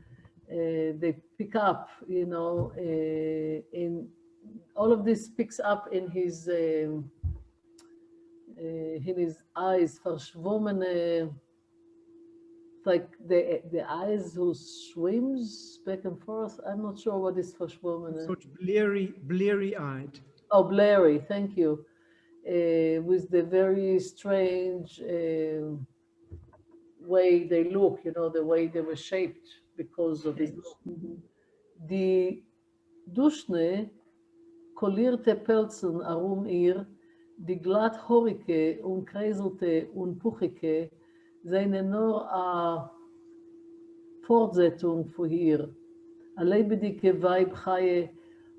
they pick up, you know, in all of this picks up in his eyes, verschwommene, like the eyes who swims back and forth. I'm not sure what is verschwommene. Sort of bleary-eyed. Oh, blurry, thank you. With the very strange way they look, you know, the way they were shaped because of his look. Die Duschne kollierte Pelzen herum ihr, die glatthorige und kreiselte und puchige, seine nur a Fortsetzung von ihr. A lebendige Weibchaie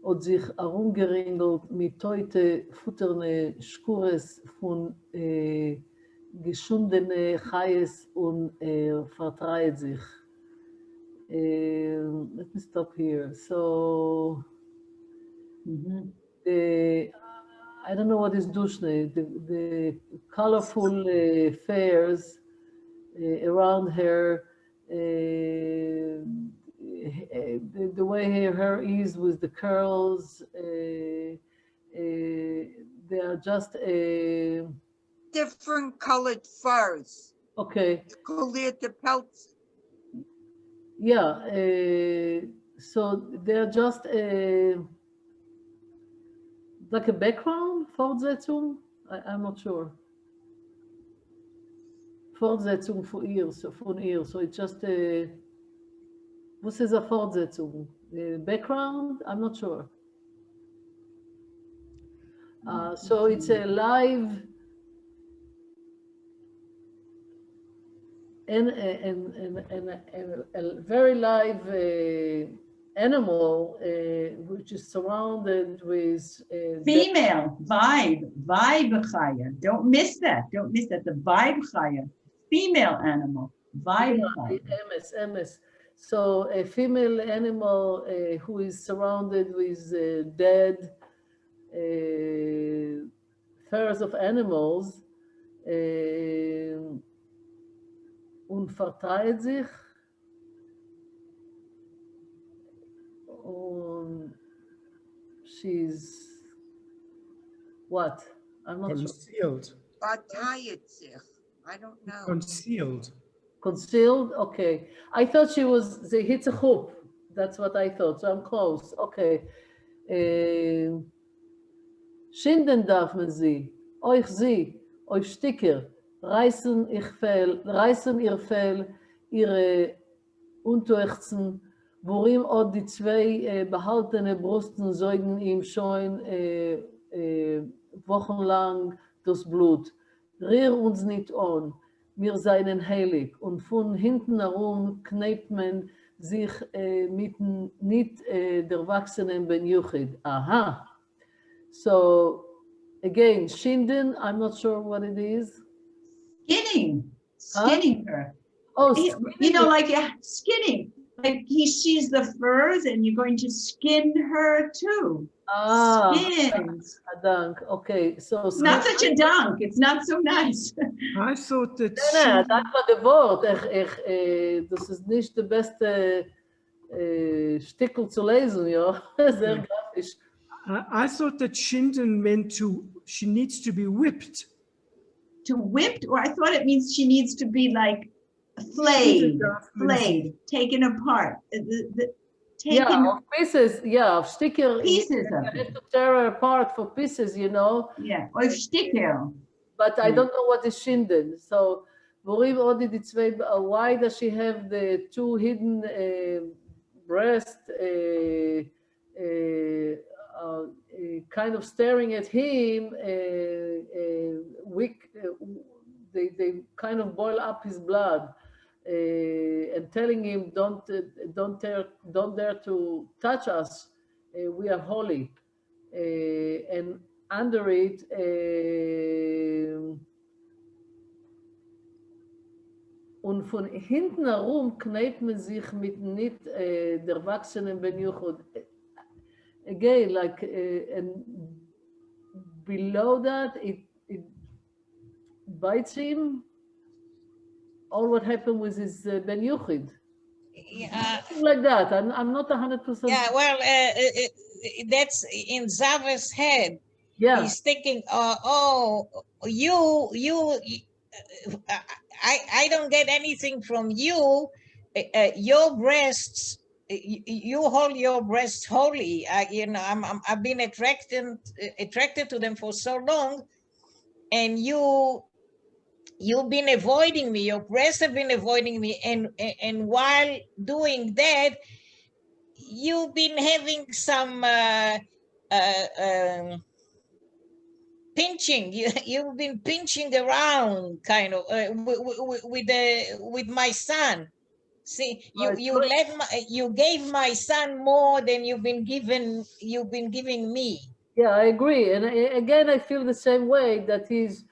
hat sich herumgeringelt mit teute futterne Skures von geschundene Chais und vertreibt sich. Let me stop here. So, I don't know what is dushne, the colorful fairs around her, the way her hair is with the curls, they are just Different colored furs. okay. Kollierte pelts. Yeah, so they're just like a background, Fortsetzung? I'm not sure. Fortsetzung von ihr, so it's just a, was is a Fortsetzung? Background? I'm not sure. So it's a live and a very live animal which is surrounded with Female, vibe chaya. Don't miss that. Don't miss that. The vibe chaya, female animal, vibe chaya. MS. So a female animal who is surrounded with dead furs of animals und verteilt sich und she's what? I'm not sure. Concealed. Verteilt sich. I don't know. Concealed. Concealed? Okay. I thought she was the hitzechup. That's what I thought. So I'm close. Okay. Schinden darf man sie, euch Sticker, reißen ihr Fell, ihre Unterhechzen, worin auch die zwei behaltene Brusten säugen ihm schon wochenlang das Blut. Rier uns nicht an, wir seien heilig. Und von hinten herum kneipt man sich mit nicht der Erwachsenen Ben Yuchid. Aha. So again, Shinden, I'm not sure what it is. Skinning her. Oh, You know, like skinning. Like he sees the furs and you're going to skin her too. Skins. A dunk. Okay, so Not such a dunk. It's not so nice. I thought that Ja, das war das Wort. Das ist nicht der beste Stickel zu lesen, ja. Sehr grafisch. I thought that Shinden meant she needs to be whipped. To whipped, or I thought it means she needs to be like flayed, taken apart. Taken Of pieces, of Sticker. pieces You of have it. to tear her apart for pieces, you know. Yeah, or stickel. But I don't know what is Shinden. So, worin Odi die zwei, why does she have the two hidden breasts kind of staring at him? They kind of boil up his blood and telling him, don't dare to touch us. We are holy. And under it, und von hinten herum kneipt man sich mit nicht der Erwachsenen Ben Yuchid. Again, like, and below that, it bites him. All what happened with his Ben Yuchid. Like that. I'm not 100%. Yeah, well, that's in Zava's head. Yeah. He's thinking, I don't get anything from you. Your breasts, you hold your breasts holy. I've been attracted to them for so long, and you've been avoiding me. Your breasts have been avoiding me, and while doing that, you've been having some pinching. You've been pinching around, kind of, with my son. See, you gave my son more than you've been giving me. Yeah, I agree. And again, I feel the same way, that he's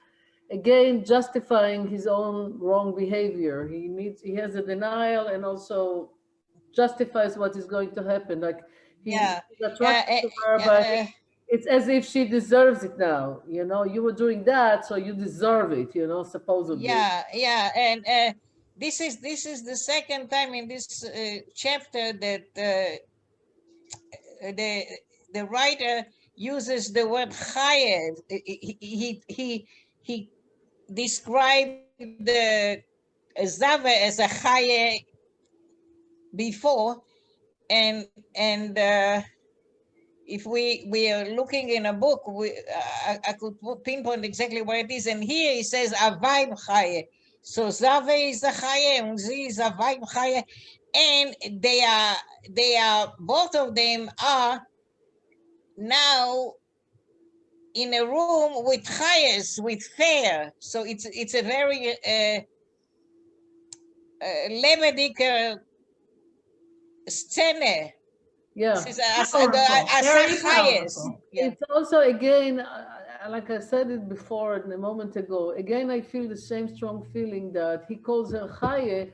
again justifying his own wrong behavior. He has a denial and also justifies what is going to happen. Like he's attracted to her, but it's as if she deserves it now. You know, you were doing that, so you deserve it. You know, supposedly. Yeah, and this is the second time in this chapter that the writer uses the word chayed. He described the Zava as a chaye before, and if we are looking in a book, I could pinpoint exactly where it is. And here he says avayim chaye. So Zava is a chaye and Z is avayim chaye, and they are both of them are now in a room with chayes, with fair. So it's a very lebendige scene Yeah. This is Very highest. powerful. Yeah. It's also, again, like I said it before a moment ago, again, I feel the same strong feeling that he calls her Chaye.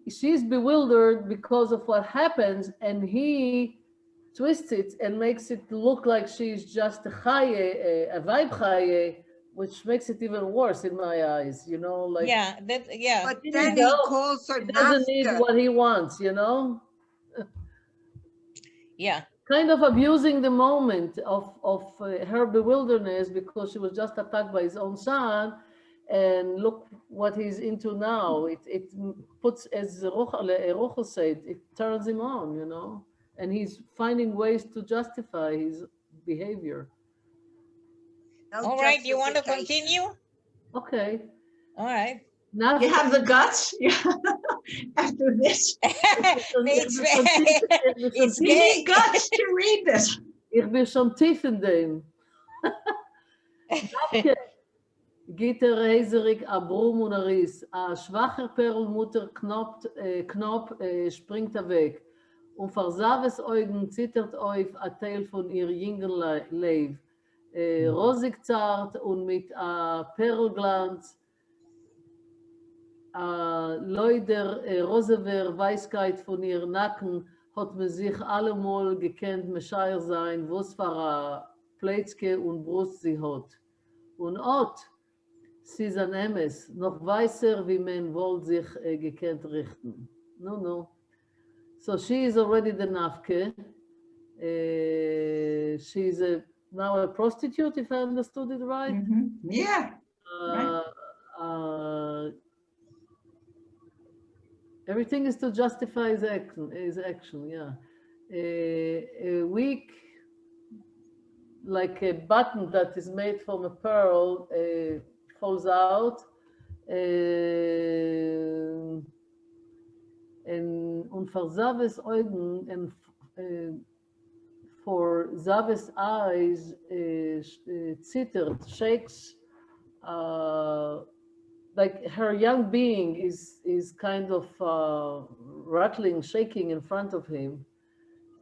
She's bewildered because of what happens, and he twists it and makes it look like she's just a Chaye, a vibe Chaye, which makes it even worse in my eyes, you know, like Yeah. But He then needs he help. calls her he doesn't need Nafka. what he wants, you know? Yeah. Kind of abusing the moment of her bewilderness because she was just attacked by his own son, and look what he's into now. It puts, as Rochel said, it turns him on, you know, and he's finding ways to justify his behavior. No All right. You want to justification. continue? Okay. All right. Now You have the guts after this. It's You gay. need guts to read this. Ich will schon tief in dem. Gitter Heserig Abrum und Aris. A schwacher Perlmutter Knopf springt weg. Und vor Saves Augen zittert auf a Teil von ihr jüngeren Leib. Rosig zart und mit a Perlglanz. Leuder rosever Weißkeit von ihr Nacken hat man sich allemal gekannt, Mescheier sein, was für a Plätzke und Brust sie hat. Und Ot, sie ist ein Emes, noch weißer, wie man wohl sich gekannt richten. No. So she is already the Nafke. She's now a prostitute, if I understood it right. Yeah. Everything is to justify his action, yeah. A weak, like a button that is made from a pearl, falls out. Und für Zaves Augen and for Zaves eyes, zittert, shakes, like her young being is kind of rattling, shaking in front of him.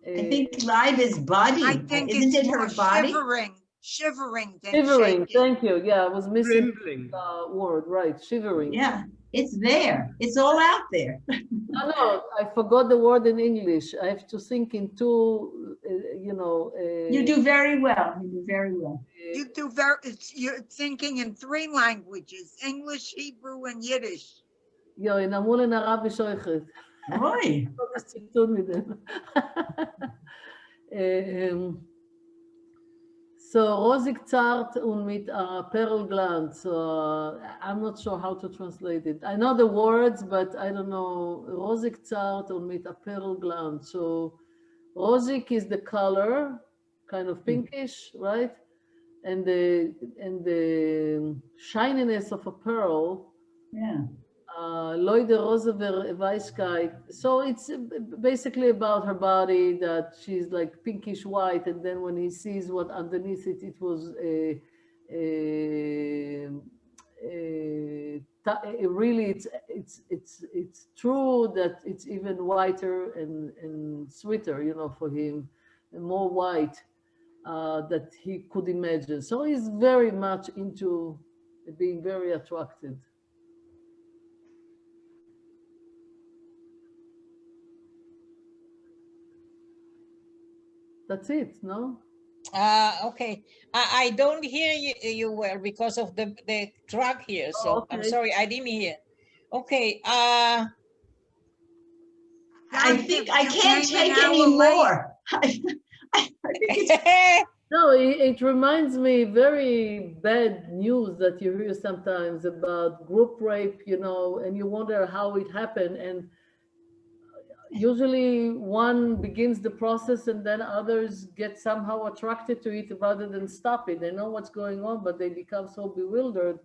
I think live is body. I think Isn't it's it her more body? shivering than Shivering, shaking. thank you. Yeah, I was missing Trembling. the word, right, shivering. Yeah, it's there. It's all out there. No, I forgot the word in English. I have to think in two, you know. You do very well. You do very well. You do you're thinking in 3 languages, English, Hebrew, and Yiddish. Ja, in Amul in Arabisch euchet. Roy. Das zu tun mit dem. So rosig zart und mit Perlglanz. So I'm not sure how to translate it. I know the words, but I don't know. Rosig zart und mit Perlglanz. So rosig is the color, kind of pinkish, right? And the shininess of a pearl. Yeah. Leude Rosever Weißkeit. So it's basically about her body, that she's like pinkish white, and then when he sees what underneath it, it was really it's true that it's even whiter and sweeter, you know, for him, and more white that he could imagine. So he's very much into being very attracted. That's it, no? Okay. I don't hear you well because of the truck here. So okay. I'm sorry, I didn't hear. Okay. I think I You can't came an take hour any late. more. I think it's No, it reminds me very bad news that you hear sometimes about group rape, you know, and you wonder how it happened. And usually one begins the process and then others get somehow attracted to it rather than stop it. They know what's going on, but they become so bewildered.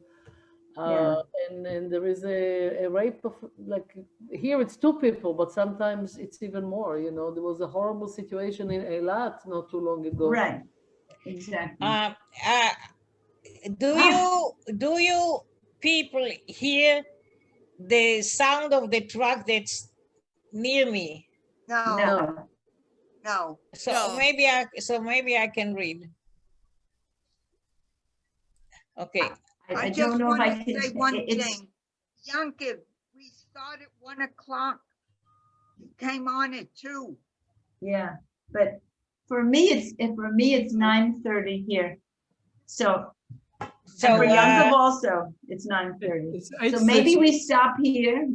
And there is a rape of, like, here it's 2 people, but sometimes it's even more, you know. There was a horrible situation in Eilat not too long ago. right. Exactly. Do you people hear the sound of the truck that's near me? No. No. No. So No. maybe I can read. Okay. I just don't know if I want to can. say one It's, thing. Yankiv, we start at 1 o'clock. You came on at 2. yeah, but for me, it's 9:30 here. So, and So for Yankov also, it's 9:30. It's So maybe 8:30. we stop here.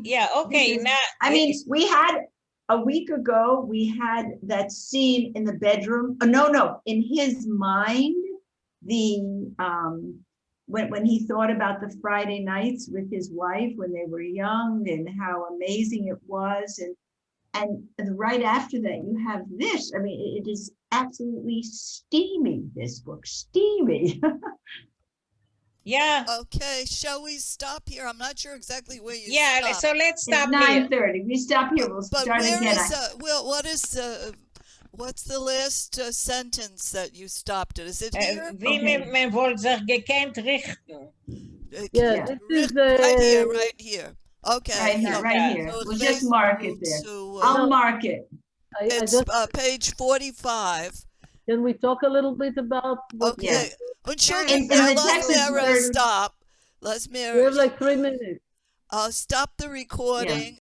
yeah, okay. Because, Now I mean, we had, a week ago, we had that scene in the bedroom. Oh, no, in his mind, when he thought about the Friday nights with his wife when they were young and how amazing it was. And right after that, you have this. I mean, it is absolutely steamy, this book, steamy. yeah, Okay, shall we stop here? I'm not sure exactly where you yeah. stopped. So let's It's stop here. 9:30. We stop here. We'll But start where again. is what is what's the last sentence that you stopped at? Is it here? Wie Okay. men wollt sich gekent richten. Yeah, this is Right here, right here. Okay. Right here, so- right here. so We'll let's just mark go it there. to, I'll mark it. I it's just, page 45. can we talk a little bit about what Okay. Entschuldigung, In the let's text is Mary where- stop. Let's we Mary have like 3 minutes. stop the recording